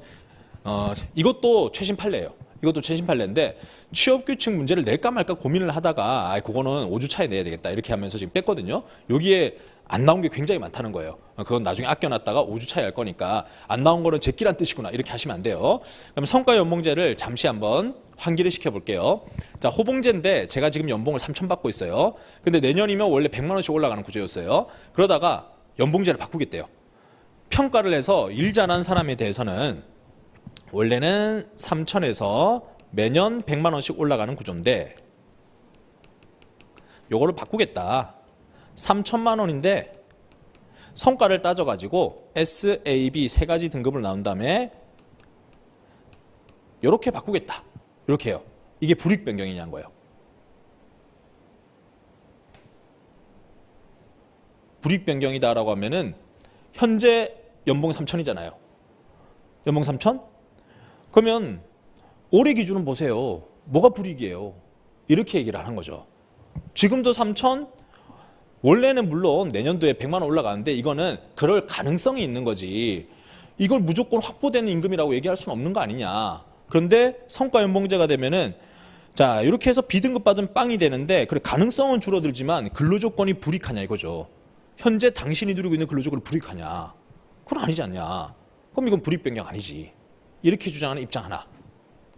이것도 최신 판례예요. 이것도 최신 판례인데 취업규칙 문제를 낼까 말까 고민을 하다가 그거는 5주 차에 내야 되겠다 이렇게 하면서 지금 뺐거든요. 여기에 안 나온 게 굉장히 많다는 거예요. 그건 나중에 아껴놨다가 5주 차에 할 거니까 안 나온 거는 제끼란 뜻이구나 이렇게 하시면 안 돼요. 그럼 성과연봉제를 잠시 한번 환기를 시켜볼게요. 자, 호봉제인데 제가 지금 연봉을 3천 받고 있어요. 근데 내년이면 원래 100만 원씩 올라가는 구조였어요. 그러다가 연봉제를 바꾸겠대요. 평가를 해서 일 잘한 사람에 대해서는 원래는 3천에서 매년 100만 원씩 올라가는 구조인데 요거를 바꾸겠다. 3천만 원인데 성과를 따져가지고 S, A, B 세 가지 등급을 나눈 다음에 이렇게 바꾸겠다. 이렇게 해요. 이게 불이익 변경이냐는 거예요. 불이익 변경이다라고 하면은 현재 연봉 3천이잖아요. 연봉 3천? 그러면 올해 기준은 보세요. 뭐가 불이익이에요? 이렇게 얘기를 하는 거죠. 지금도 3천? 원래는 물론 내년도에 100만 원 올라가는데 이거는 그럴 가능성이 있는 거지. 이걸 무조건 확보되는 임금이라고 얘기할 수는 없는 거 아니냐. 그런데 성과연봉제가 되면은 자 이렇게 해서 B등급 받은 빵이 되는데 그래 가능성은 줄어들지만 근로조건이 불이익하냐 이거죠. 현재 당신이 누리고 있는 근로조건을 불이익하냐. 그건 아니지 않냐. 그럼 이건 불이익 변경 아니지. 이렇게 주장하는 입장 하나.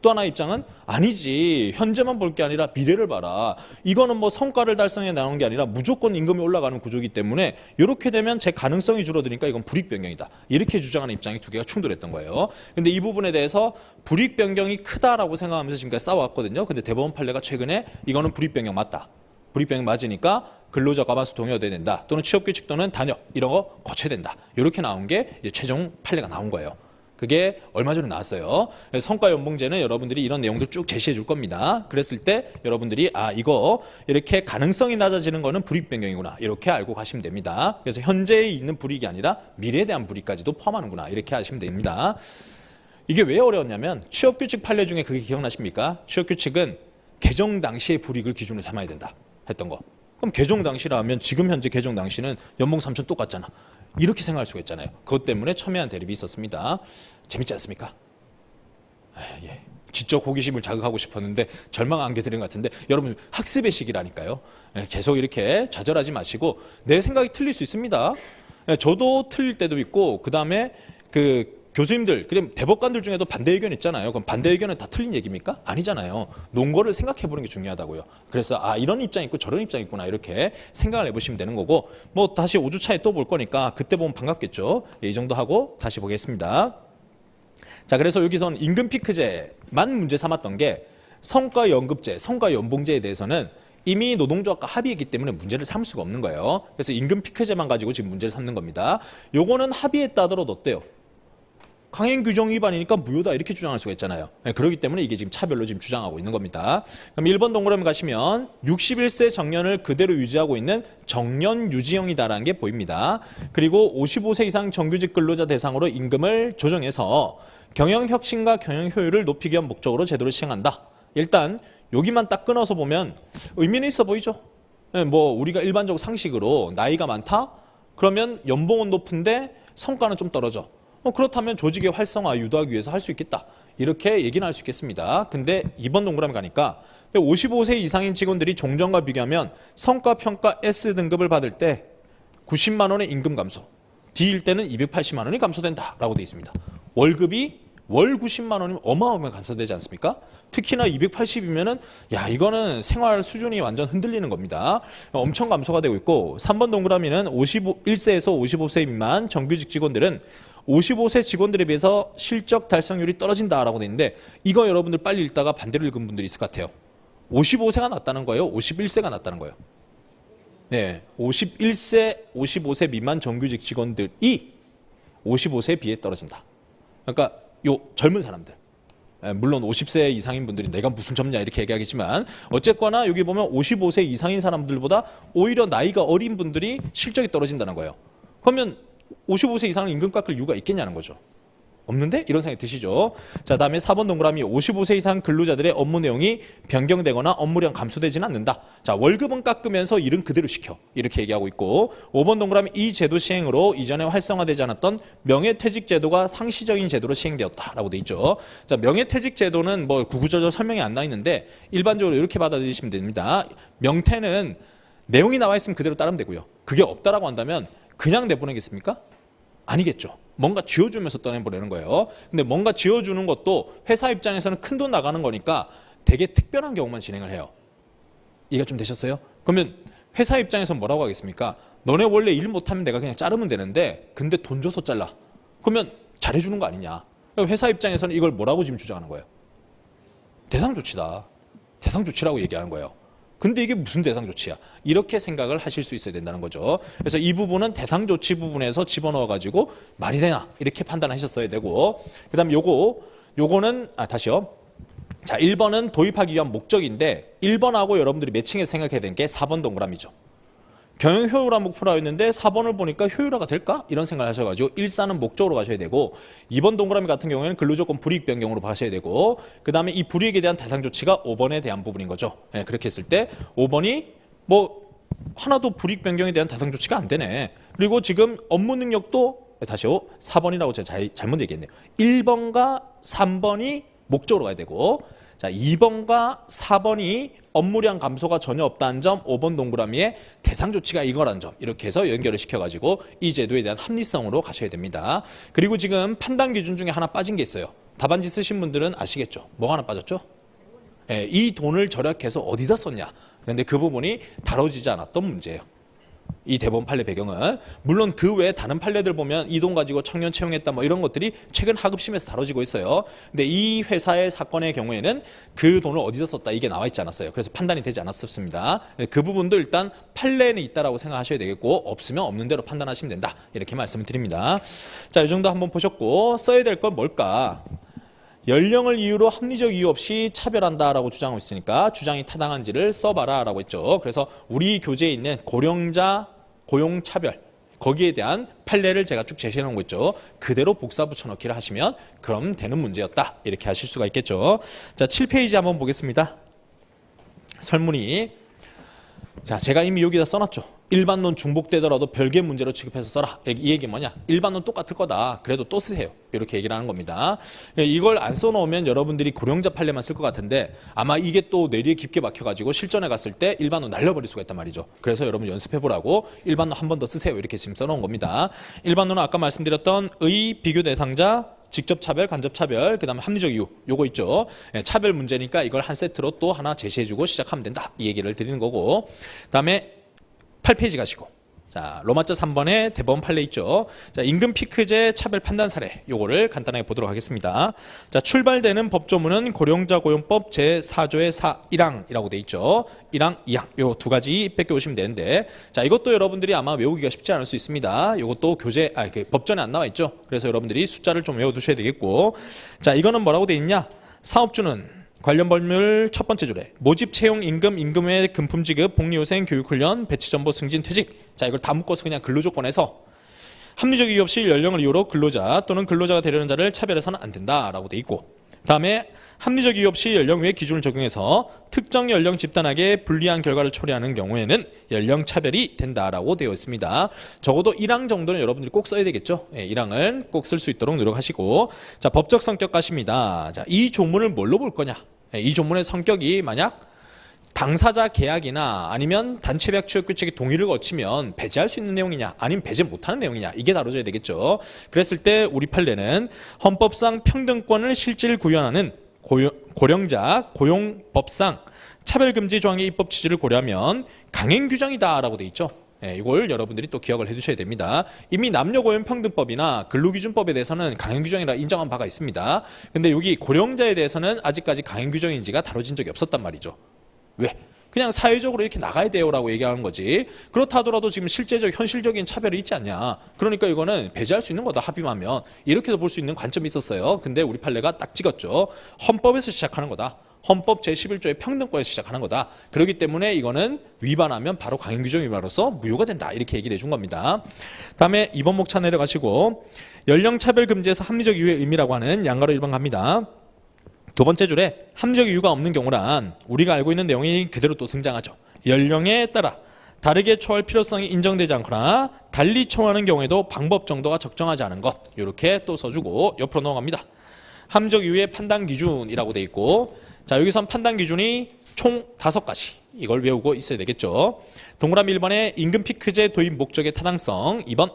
또 하나의 입장은 아니지. 현재만 볼 게 아니라 미래를 봐라. 이거는 뭐 성과를 달성해 나오는 게 아니라 무조건 임금이 올라가는 구조이기 때문에 이렇게 되면 제 가능성이 줄어드니까 이건 불이익 변경이다. 이렇게 주장하는 입장이 두 개가 충돌했던 거예요. 근데 이 부분에 대해서 불이익 변경이 크다라고 생각하면서 지금까지 싸워왔거든요. 근데 대법원 판례가 최근에 이거는 불이익 변경 맞다. 불이익 변경 맞으니까 근로자 과반수 동의어야 된다. 또는 취업규칙 또는 단역 이런 거 거쳐야 된다. 이렇게 나온 게 최종 판례가 나온 거예요. 그게 얼마 전에 나왔어요. 성과연봉제는 여러분들이 이런 내용들 쭉 제시해 줄 겁니다. 그랬을 때 여러분들이 이거 이렇게 가능성이 낮아지는 거는 불이익 변경이구나 이렇게 알고 가시면 됩니다. 그래서 현재에 있는 불이익이 아니라 미래에 대한 불이익까지도 포함하는구나 이렇게 하시면 됩니다. 이게 왜 어려웠냐면 취업규칙 판례 중에 그게 기억나십니까? 취업규칙은 개정 당시의 불이익을 기준으로 삼아야 된다 했던 거. 그럼 개정 당시라면 지금 현재 개정 당시는 연봉 3천 똑같잖아. 이렇게 생각할 수가 있잖아요. 그것 때문에 첨예한 대립이 있었습니다. 재밌지 않습니까? 예. 지적 호기심을 자극하고 싶었는데 절망 안겨드린 것 같은데 여러분 학습의 시기라니까요. 예, 계속 이렇게 좌절하지 마시고 내 생각이 틀릴 수 있습니다. 예, 저도 틀릴 때도 있고 그 다음에 그 교수님들, 그다음 대법관들 중에도 반대 의견 있잖아요. 그럼 반대 의견은 다 틀린 얘기입니까? 아니잖아요. 논거를 생각해보는 게 중요하다고요. 그래서 이런 입장이 있고 저런 입장이 있구나 이렇게 생각을 해보시면 되는 거고 뭐 다시 5주 차에 또 볼 거니까 그때 보면 반갑겠죠. 이 정도 하고 다시 보겠습니다. 자, 그래서 여기선 임금 피크제만 문제 삼았던 게 성과연급제, 성과연봉제에 대해서는 이미 노동조합과 합의했기 때문에 문제를 삼을 수가 없는 거예요. 그래서 임금 피크제만 가지고 지금 문제를 삼는 겁니다. 요거는 합의했다 하더라도 어때요? 강행 규정 위반이니까 무효다 이렇게 주장할 수가 있잖아요. 네, 그렇기 때문에 이게 지금 차별로 지금 주장하고 있는 겁니다. 그럼 1번 동그라미 가시면 61세 정년을 그대로 유지하고 있는 정년 유지형이다라는 게 보입니다. 그리고 55세 이상 정규직 근로자 대상으로 임금을 조정해서 경영 혁신과 경영 효율을 높이기 위한 목적으로 제도를 시행한다. 일단 여기만 딱 끊어서 보면 의미는 있어 보이죠. 네, 뭐 우리가 일반적 상식으로 나이가 많다? 그러면 연봉은 높은데 성과는 좀 떨어져. 그렇다면 조직의 활성화 유도하기 위해서 할 수 있겠다. 이렇게 얘기는 할 수 있겠습니다. 근데 2번 동그라미 가니까 55세 이상인 직원들이 종전과 비교하면 성과평가 S등급을 받을 때 90만 원의 임금 감소. D일 때는 280만 원이 감소된다라고 되어 있습니다. 월급이 월 90만 원이면 어마어마하게 감소되지 않습니까? 특히나 280이면은 야 이거는 생활 수준이 완전 흔들리는 겁니다. 엄청 감소가 되고 있고 3번 동그라미는 1세에서 55세 미만 정규직 직원들은 55세 직원들에 비해서 실적 달성률이 떨어진다라고 돼 있는데 이거 여러분들 빨리 읽다가 반대로 읽은 분들이 있을 것 같아요. 55세가 낫다는 거예요? 51세가 낫다는 거예요? 네, 51세, 55세 미만 정규직 직원들이 55세에 비해 떨어진다. 그러니까 요 젊은 사람들, 물론 50세 이상인 분들이 내가 무슨 젊냐 이렇게 얘기하겠지만 어쨌거나 여기 보면 55세 이상인 사람들보다 오히려 나이가 어린 분들이 실적이 떨어진다는 거예요. 그러면 55세 이상은 임금 깎을 이유가 있겠냐는 거죠. 없는데? 이런 생각이 드시죠? 자, 다음에 4번 동그라미 55세 이상 근로자들의 업무 내용이 변경되거나 업무량 감소되지는 않는다. 자, 월급은 깎으면서 일은 그대로 시켜. 이렇게 얘기하고 있고 5번 동그라미 이 제도 시행으로 이전에 활성화되지 않았던 명예퇴직 제도가 상시적인 제도로 시행되었다라고 돼 있죠. 자, 명예퇴직 제도는 뭐 구구절절 설명이 안 나 있는데 일반적으로 이렇게 받아들이시면 됩니다. 명퇴는 내용이 나와 있으면 그대로 따르면 되고요. 그게 없다라고 한다면 그냥 내보내겠습니까? 아니겠죠. 뭔가 쥐어주면서 떠내보내는 거예요. 근데 뭔가 쥐어주는 것도 회사 입장에서는 큰돈 나가는 거니까 되게 특별한 경우만 진행을 해요. 이해가 좀 되셨어요? 그러면 회사 입장에서 뭐라고 하겠습니까? 너네 원래 일 못하면 내가 그냥 자르면 되는데 근데 돈 줘서 잘라. 그러면 잘해주는 거 아니냐. 회사 입장에서는 이걸 뭐라고 지금 주장하는 거예요? 대상조치다. 대상조치라고 얘기하는 거예요. 근데 이게 무슨 대상조치야? 이렇게 생각을 하실 수 있어야 된다는 거죠. 그래서 이 부분은 대상조치 부분에서 집어넣어가지고 말이 되나? 이렇게 판단하셨어야 되고 그 다음에 요거는 다시요. 자, 1번은 도입하기 위한 목적인데 1번하고 여러분들이 매칭해서 생각해야 되는 게 4번 동그라미죠. 경영 효율화 목표라고 했는데 4번을 보니까 효율화가 될까? 이런 생각을 하셔가지고 1사는 목적으로 가셔야 되고 2번 동그라미 같은 경우에는 근로조건 불이익 변경으로 가셔야 되고 그 다음에 이 불이익에 대한 대상 조치가 5번에 대한 부분인 거죠. 네, 그렇게 했을 때 5번이 뭐 하나도 불이익 변경에 대한 대상 조치가 안 되네. 그리고 지금 업무 능력도 다시요. 4번이라고 제가 잘못 얘기했네요. 1번과 3번이 목적으로 가야 되고 자, 2번과 4번이 업무량 감소가 전혀 없다는 점, 5번 동그라미에 대상 조치가 이거라는 점 이렇게 해서 연결을 시켜가지고 이 제도에 대한 합리성으로 가셔야 됩니다. 그리고 지금 판단 기준 중에 하나 빠진 게 있어요. 답안지 쓰신 분들은 아시겠죠? 뭐가 하나 빠졌죠? 예, 이 돈을 절약해서 어디다 썼냐? 그런데 그 부분이 다뤄지지 않았던 문제예요. 이 대법원 판례 배경은 물론 그 외에 다른 판례들 보면 이 돈 가지고 청년 채용했다 뭐 이런 것들이 최근 하급심에서 다뤄지고 있어요. 근데 이 회사의 사건의 경우에는 그 돈을 어디서 썼다 이게 나와 있지 않았어요. 그래서 판단이 되지 않았습니다. 그 부분도 일단 판례는 있다라고 생각하셔야 되겠고 없으면 없는 대로 판단하시면 된다. 이렇게 말씀을 드립니다. 자, 이 정도 한번 보셨고 써야 될 건 뭘까? 연령을 이유로 합리적 이유 없이 차별한다라고 주장하고 있으니까 주장이 타당한지를 써봐라라고 했죠. 그래서 우리 교재에 있는 고령자 고용차별 거기에 대한 판례를 제가 쭉 제시해 놓은 거 있죠. 그대로 복사 붙여넣기를 하시면 그럼 되는 문제였다. 이렇게 하실 수가 있겠죠. 자, 7페이지 한번 보겠습니다. 설문이 자, 제가 이미 여기다 써놨죠. 일반론 중복되더라도 별개 문제로 취급해서 써라. 이 얘기 뭐냐? 일반론 똑같을 거다. 그래도 또 쓰세요. 이렇게 얘기를 하는 겁니다. 이걸 안 써놓으면 여러분들이 고령자 판례만 쓸 것 같은데 아마 이게 또 뇌리에 깊게 박혀가지고 실전에 갔을 때 일반론 날려버릴 수가 있단 말이죠. 그래서 여러분 연습해보라고 일반론 한 번 더 쓰세요. 이렇게 지금 써놓은 겁니다. 일반론은 아까 말씀드렸던 의, 비교 대상자, 직접 차별, 간접 차별, 그 다음에 합리적 이유 요거 있죠. 차별 문제니까 이걸 한 세트로 또 하나 제시해주고 시작하면 된다. 이 얘기를 드리는 거고 그 다음에 8페이지 가시고 자, 로마자 3번에 대법원 판례 있죠. 자, 임금 피크제 차별 판단 사례 요거를 간단하게 보도록 하겠습니다. 자, 출발되는 법조문은 고령자 고용법 제4조의 4, 1항이라고 돼 있죠. 1항, 2항 요 두 가지 뺏겨오시면 되는데 자, 이것도 여러분들이 아마 외우기가 쉽지 않을 수 있습니다. 요것도 교재 그 법전에 안 나와 있죠. 그래서 여러분들이 숫자를 좀 외워두셔야 되겠고 자, 이거는 뭐라고 돼 있냐? 사업주는 관련 법률 첫 번째 줄에 모집 채용 임금, 임금 외 금품 지급, 복리후생, 교육훈련, 배치전보, 승진, 퇴직 자, 이걸 다 묶어서 그냥 근로조건에서 합리적 이유 없이 연령을 이유로 근로자 또는 근로자가 되려는 자를 차별해서는 안 된다라고 돼 있고 다음에 합리적 이유 없이 연령 외 기준을 적용해서 특정 연령 집단에게 불리한 결과를 초래하는 경우에는 연령 차별이 된다라고 되어 있습니다. 적어도 1항 정도는 여러분들이 꼭 써야 되겠죠. 1항을 꼭 쓸 수 있도록 노력하시고 자, 법적 성격 가십니다. 자, 이 조문을 뭘로 볼 거냐? 이 조문의 성격이 만약 당사자 계약이나 아니면 단체 계약 취업 규칙의 동의를 거치면 배제할 수 있는 내용이냐 아니면 배제 못하는 내용이냐 이게 다뤄져야 되겠죠. 그랬을 때 우리 판례는 헌법상 평등권을 실질 구현하는 고령자 고용법상 차별금지 조항의 입법 취지를 고려하면 강행 규정이다라고 돼 있죠. 이걸 여러분들이 또 기억을 해두셔야 됩니다. 이미 남녀고용평등법이나 근로기준법에 대해서는 강행규정이라 인정한 바가 있습니다. 근데 여기 고령자에 대해서는 아직까지 강행규정인지가 다뤄진 적이 없었단 말이죠. 왜? 그냥 사회적으로 이렇게 나가야 돼요라고 얘기하는 거지. 그렇다 하더라도 지금 실제적 현실적인 차별이 있지 않냐. 그러니까 이거는 배제할 수 있는 거다 합의하면 이렇게도 볼 수 있는 관점이 있었어요. 근데 우리 판례가 딱 찍었죠. 헌법에서 시작하는 거다. 헌법 제11조의 평등권에서 시작하는 거다. 그렇기 때문에 이거는 위반하면 바로 강행규정 위반으로서 무효가 된다. 이렇게 얘기를 해준 겁니다. 다음에 2번 목차 내려가시고 연령차별금지에서 합리적 이유의 의미라고 하는 양가로 1번 갑니다. 두 번째 줄에 합리적 이유가 없는 경우란 우리가 알고 있는 내용이 그대로 또 등장하죠. 연령에 따라 다르게 처할 필요성이 인정되지 않거나 달리 처하는 경우에도 방법 정도가 적정하지 않은 것 이렇게 또 써주고 옆으로 넘어갑니다. 합리적 이유의 판단 기준이라고 돼 있고 자 여기선 판단 기준이 총 5가지 이걸 외우고 있어야 되겠죠. 동그라미 1번에 임금 피크제 도입 목적의 타당성 2번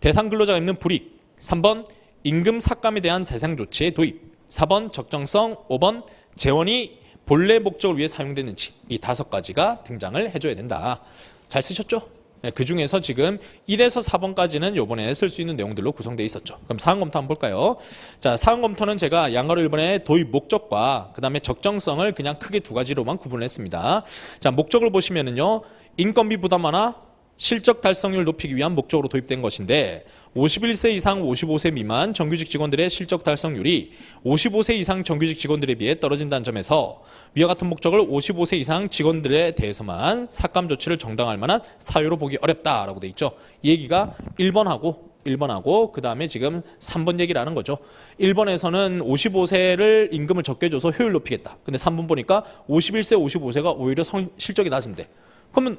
대상 근로자가 입는 불이익 3번 임금 삭감에 대한 대상 조치의 도입 4번 적정성 5번 재원이 본래 목적을 위해 사용되는지 이 5가지가 등장을 해줘야 된다. 잘 쓰셨죠? 그 중에서 지금 1에서 4번까지는 요번에 쓸 수 있는 내용들로 구성되어 있었죠. 그럼 사항 검토 한번 볼까요? 자, 사항 검토는 제가 양가로 1번의 도입 목적과 그 다음에 적정성을 그냥 크게 2가지로만 구분을 했습니다. 자, 목적을 보시면은요. 인건비 부담 완화, 실적 달성률 높이기 위한 목적으로 도입된 것인데 51세 이상 55세 미만 정규직 직원들의 실적 달성률이 55세 이상 정규직 직원들에 비해 떨어진다는 점에서 위와 같은 목적을 55세 이상 직원들에 대해서만 삭감 조치를 정당할 만한 사유로 보기 어렵다라고 돼 있죠. 이 얘기가 1번하고 그 다음에 지금 3번 얘기를 하는 거죠. 1번에서는 55세를 임금을 적게 줘서 효율 높이겠다. 근데 3번 보니까 51세, 55세가 오히려 실적이 낮은데 그러면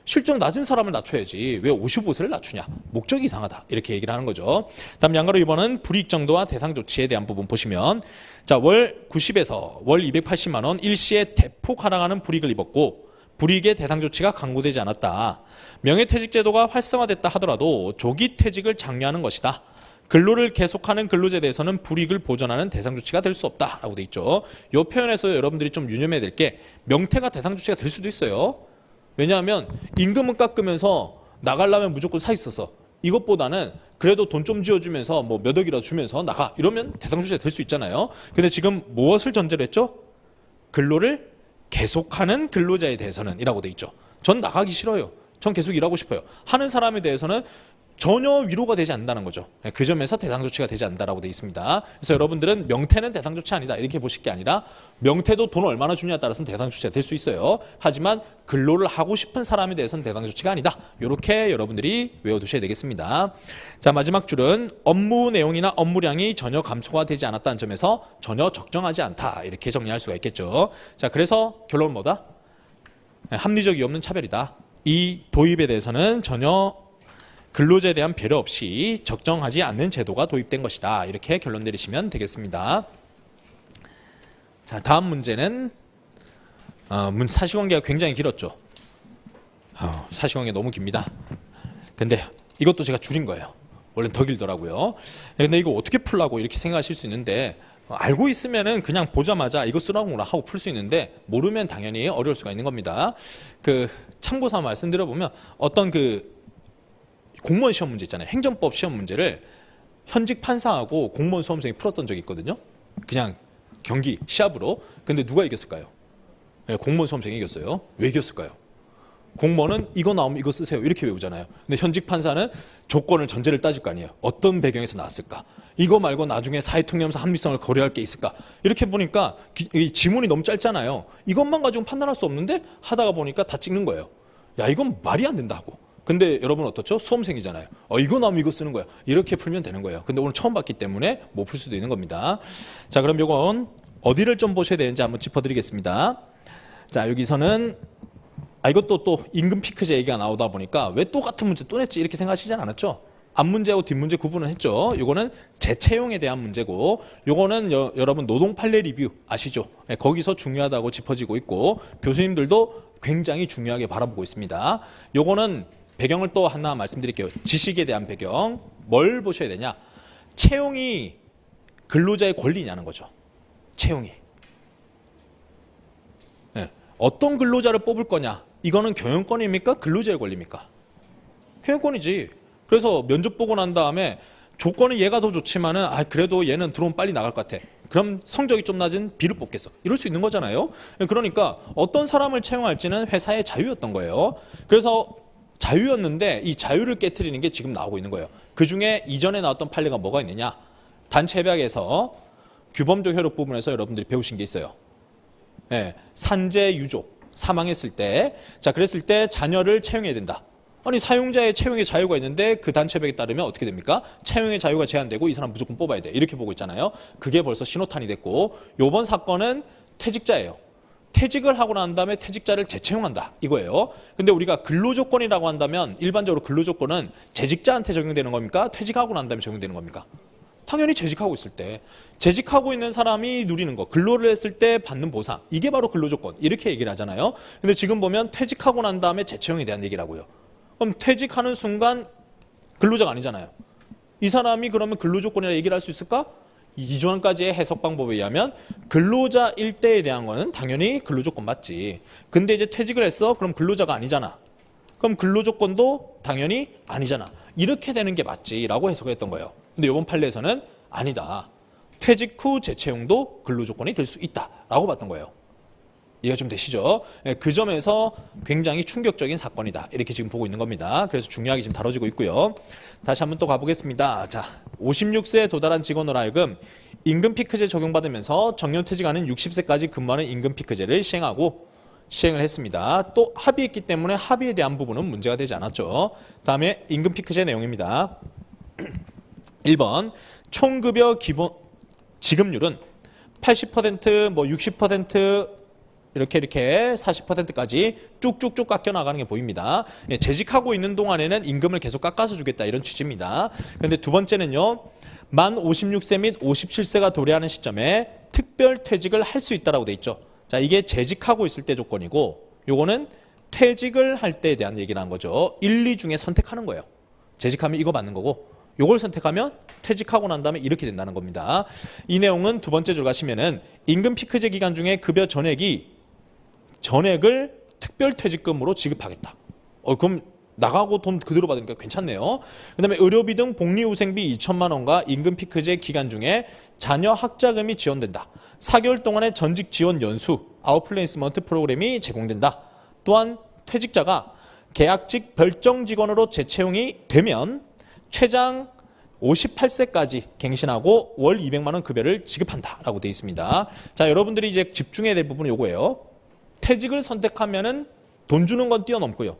실적 낮은 사람을 낮춰야지 왜 55세를 낮추냐. 목적이 이상하다. 이렇게 얘기를 하는 거죠. 다음 양가로 2번은 불이익 정도와 대상 조치에 대한 부분 보시면 자, 월 90에서 월 280만 원 일시에 대폭 하락하는 불이익을 입었고 불이익의 대상 조치가 강구되지 않았다. 명예퇴직 제도가 활성화됐다 하더라도 조기 퇴직을 장려하는 것이다. 근로를 계속하는 근로자에 대해서는 불이익을 보전하는 대상 조치가 될 수 없다라고 돼 있죠. 이 표현에서 여러분들이 좀 유념해야 될 게 명퇴가 대상 조치가 될 수도 있어요. 왜냐하면 임금은 깎으면서 나가려면 무조건 사 있어서 이것보다는 그래도 돈 좀 지어주면서 뭐 몇 억이라도 주면서 나가 이러면 대상 조치가 될 수 있잖아요. 근데 지금 무엇을 전제로 했죠? 근로를 계속하는 근로자에 대해서는 이라고 돼 있죠. 전 나가기 싫어요. 전 계속 일하고 싶어요. 하는 사람에 대해서는 전혀 위로가 되지 않는다는 거죠. 그 점에서 대상 조치가 되지 않는다라고 되어 있습니다. 그래서 여러분들은 명태는 대상 조치 아니다 이렇게 보실 게 아니라 명태도 돈 얼마나 주냐에 따라서는 대상 조치가 될 수 있어요. 하지만 근로를 하고 싶은 사람에 대해서는 대상 조치가 아니다. 이렇게 여러분들이 외워두셔야 되겠습니다. 자, 마지막 줄은 업무 내용이나 업무량이 전혀 감소가 되지 않았다는 점에서 전혀 적정하지 않다 이렇게 정리할 수가 있겠죠. 자, 그래서 결론은 뭐다? 합리적 이유 없는 차별이다. 이 도입에 대해서는 전혀 근로자에 대한 배려 없이 적정하지 않는 제도가 도입된 것이다. 이렇게 결론 내리시면 되겠습니다. 자, 다음 문제는 사실관계가 굉장히 길었죠. 사실관계 너무 깁니다. 근데 이것도 제가 줄인 거예요. 원래는 더 길더라고요. 근데 이거 어떻게 풀라고 이렇게 생각하실 수 있는데 알고 있으면은 그냥 보자마자 이거 쓰라고나 하고 풀 수 있는데 모르면 당연히 어려울 수가 있는 겁니다. 그 참고서 말씀드려보면 어떤 그 공무원 시험 문제 있잖아요. 행정법 시험 문제를 현직 판사하고 공무원 수험생이 풀었던 적이 있거든요. 그냥 경기 시합으로. 근데 누가 이겼을까요? 네, 공무원 수험생이 이겼어요. 왜 이겼을까요? 공무원은 이거 나오면 이거 쓰세요 이렇게 외우잖아요. 근데 현직 판사는 조건을 전제를 따질 거 아니에요. 어떤 배경에서 나왔을까? 이거 말고 나중에 사회통념상 합리성을 고려할 게 있을까? 이렇게 보니까 이 지문이 너무 짧잖아요. 이것만 가지고 판단할 수 없는데 하다가 보니까 다 찍는 거예요. 야, 이건 말이 안 된다고. 근데 여러분 어떻죠? 수험생이잖아요. 이거 나오면 이거 쓰는 거야. 이렇게 풀면 되는 거예요. 근데 오늘 처음 봤기 때문에 못 풀 수도 있는 겁니다. 자, 그럼 요건 어디를 좀 보셔야 되는지 한번 짚어드리겠습니다. 자, 여기서는 이것도 또 임금 피크제 얘기가 나오다 보니까 왜 똑같은 문제 또 냈지 이렇게 생각하시지 않았죠? 앞 문제하고 뒷 문제 구분을 했죠. 요거는 재채용에 대한 문제고, 요거는 여러분 노동 판례 리뷰 아시죠? 예, 거기서 중요하다고 짚어지고 있고, 교수님들도 굉장히 중요하게 바라보고 있습니다. 요거는 배경을 또 하나 말씀드릴게요. 지식에 대한 배경. 뭘 보셔야 되냐? 채용이 근로자의 권리냐는 거죠. 채용이. 예, 어떤 근로자를 뽑을 거냐? 이거는 경영권입니까? 근로자의 권리입니까? 경영권이지. 그래서 면접 보고 난 다음에 조건은 얘가 더 좋지만은 그래도 얘는 들어오면 빨리 나갈 것 같아. 그럼 성적이 좀 낮은 B를 뽑겠어. 이럴 수 있는 거잖아요. 그러니까 어떤 사람을 채용할지는 회사의 자유였던 거예요. 그래서 자유였는데 이 자유를 깨트리는 게 지금 나오고 있는 거예요. 그중에 이전에 나왔던 판례가 뭐가 있느냐? 단체 협약에서 규범적 효력 부분에서 여러분들이 배우신 게 있어요. 예, 산재 유족 사망했을 때, 자 그랬을 때 자녀를 채용해야 된다. 아니 사용자의 채용의 자유가 있는데 그 단체백에 따르면 어떻게 됩니까? 채용의 자유가 제한되고 이 사람 무조건 뽑아야 돼. 이렇게 보고 있잖아요. 그게 벌써 신호탄이 됐고, 요번 사건은 퇴직자예요. 퇴직을 하고 난 다음에 퇴직자를 재채용한다 이거예요. 근데 우리가 근로조건이라고 한다면 일반적으로 근로조건은 재직자한테 적용되는 겁니까? 퇴직하고 난 다음에 적용되는 겁니까? 당연히 재직하고 있을 때. 재직하고 있는 사람이 누리는 거, 근로를 했을 때 받는 보상, 이게 바로 근로조건 이렇게 얘기를 하잖아요. 근데 지금 보면 퇴직하고 난 다음에 재채용에 대한 얘기라고요. 그럼 퇴직하는 순간 근로자가 아니잖아요. 이 사람이 그러면 근로조건이라 얘기를 할 수 있을까? 이전까지의 해석 방법에 의하면 근로자일 때에 대한 거는 당연히 근로조건 맞지. 근데 이제 퇴직을 했어? 그럼 근로자가 아니잖아. 그럼 근로조건도 당연히 아니잖아. 이렇게 되는 게 맞지라고 해석을 했던 거예요. 근데 이번 판례에서는 아니다. 퇴직 후 재채용도 근로조건이 될 수 있다라고 봤던 거예요. 이해가 좀 되시죠? 그 점에서 굉장히 충격적인 사건이다. 이렇게 지금 보고 있는 겁니다. 그래서 중요하게 지금 다뤄지고 있고요. 다시 한번 또 가보겠습니다. 자, 56세에 도달한 직원으로 하여금 임금 피크제 적용받으면서 정년퇴직하는 60세까지 근무하는 임금 피크제를 시행을 했습니다. 또 합의했기 때문에 합의에 대한 부분은 문제가 되지 않았죠. 다음에 임금 피크제 내용입니다. 1번 총급여 기본 지급률은 80%, 뭐 60%, 이렇게 40%까지 쭉쭉쭉 깎여 나가는 게 보입니다. 예, 재직하고 있는 동안에는 임금을 계속 깎아서 주겠다 이런 취지입니다. 그런데 두 번째는요. 만 56세 및 57세가 도래하는 시점에 특별 퇴직을 할 수 있다라고 돼 있죠. 자, 이게 재직하고 있을 때 조건이고 요거는 퇴직을 할 때에 대한 얘기를 한 거죠. 1, 2 중에 선택하는 거예요. 재직하면 이거 받는 거고 요걸 선택하면 퇴직하고 난 다음에 이렇게 된다는 겁니다. 이 내용은 두 번째 줄 가시면은 임금 피크제 기간 중에 급여 전액을 특별퇴직금으로 지급하겠다. 그럼 나가고 돈 그대로 받으니까 괜찮네요. 그 다음에 의료비 등 복리후생비 2천만 원과 임금 피크제 기간 중에 자녀 학자금이 지원된다. 4개월 동안의 전직 지원 연수, 아웃플레이스먼트 프로그램이 제공된다. 또한 퇴직자가 계약직 별정 직원으로 재채용이 되면 최장 58세까지 갱신하고 월 200만 원 급여를 지급한다라고 되어 있습니다. 자, 여러분들이 이제 집중해야 될 부분은 요거예요. 퇴직을 선택하면은 돈 주는 건 뛰어넘고요.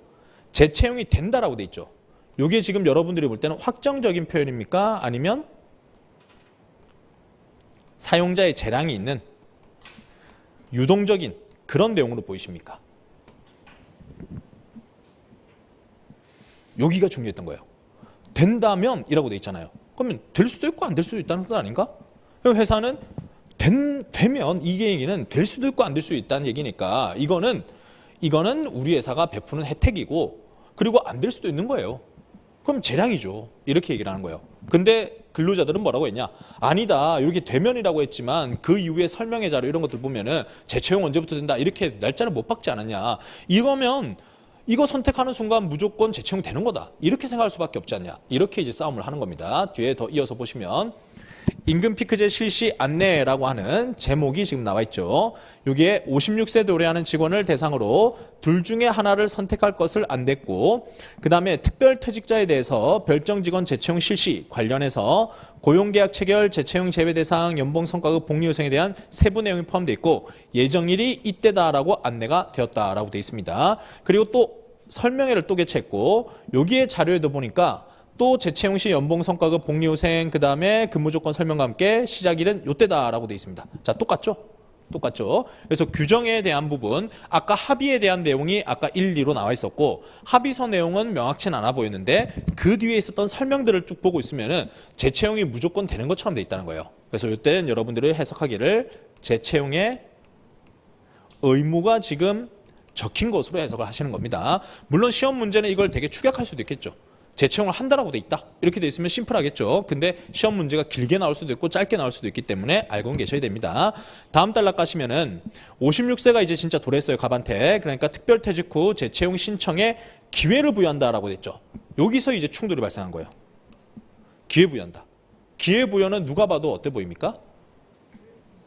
재채용이 된다라고 돼 있죠. 이게 지금 여러분들이 볼 때는 확정적인 표현입니까? 아니면 사용자의 재량이 있는 유동적인 그런 내용으로 보이십니까? 여기가 중요했던 거예요. 된다면 이라고 돼 있잖아요. 그러면 될 수도 있고 안 될 수도 있다는 것 아닌가? 회사는 되면 이게 얘기는 될 수도 있고 안 될 수도 있다는 얘기니까 이거는 우리 회사가 베푸는 혜택이고 그리고 안 될 수도 있는 거예요. 그럼 재량이죠. 이렇게 얘기를 하는 거예요. 근데 근로자들은 뭐라고 했냐? 아니다. 이렇게 되면이라고 했지만 그 이후에 설명의 자료 이런 것들 보면은 재채용 언제부터 된다. 이렇게 날짜를 못 박지 않았냐. 이거면 이거 선택하는 순간 무조건 재채용 되는 거다. 이렇게 생각할 수밖에 없지 않냐. 이렇게 이제 싸움을 하는 겁니다. 뒤에 더 이어서 보시면 임금 피크제 실시 안내라고 하는 제목이 지금 나와 있죠. 여기에 56세 도래하는 직원을 대상으로 둘 중에 하나를 선택할 것을 안냈고 그 다음에 특별퇴직자에 대해서 별정 직원 재채용 실시 관련해서 고용계약 체결, 재채용 제외 대상, 연봉 성과급, 복리후생에 대한 세부 내용이 포함되어 있고 예정일이 이때다라고 안내가 되었다라고 되어 있습니다. 그리고 또 설명회를 또 개최했고 여기에 자료에도 보니까 또 재채용 시 연봉 성과급 복리후생 그 다음에 근무조건 설명과 함께 시작일은 요때다라고 되어 있습니다. 자, 똑같죠? 똑같죠. 그래서 규정에 대한 부분, 아까 합의에 대한 내용이 아까 1, 2로 나와 있었고 합의서 내용은 명확치는 않아 보였는데 그 뒤에 있었던 설명들을 쭉 보고 있으면은 재채용이 무조건 되는 것처럼 돼 있다는 거예요. 그래서 이때는 여러분들이 해석하기를 재채용의 의무가 지금 적힌 것으로 해석을 하시는 겁니다. 물론 시험 문제는 이걸 되게 축약할 수도 있겠죠. 재채용을 한다라고 돼 있다. 이렇게 돼 있으면 심플하겠죠. 근데 시험 문제가 길게 나올 수도 있고 짧게 나올 수도 있기 때문에 알고는 계셔야 됩니다. 다음 단락 가시면은 56세가 이제 진짜 도래했어요. 갑한테. 그러니까 특별퇴직 후 재채용 신청에 기회를 부여한다라고 됐죠. 여기서 이제 충돌이 발생한 거예요. 기회 부여한다. 기회 부여는 누가 봐도 어때 보입니까?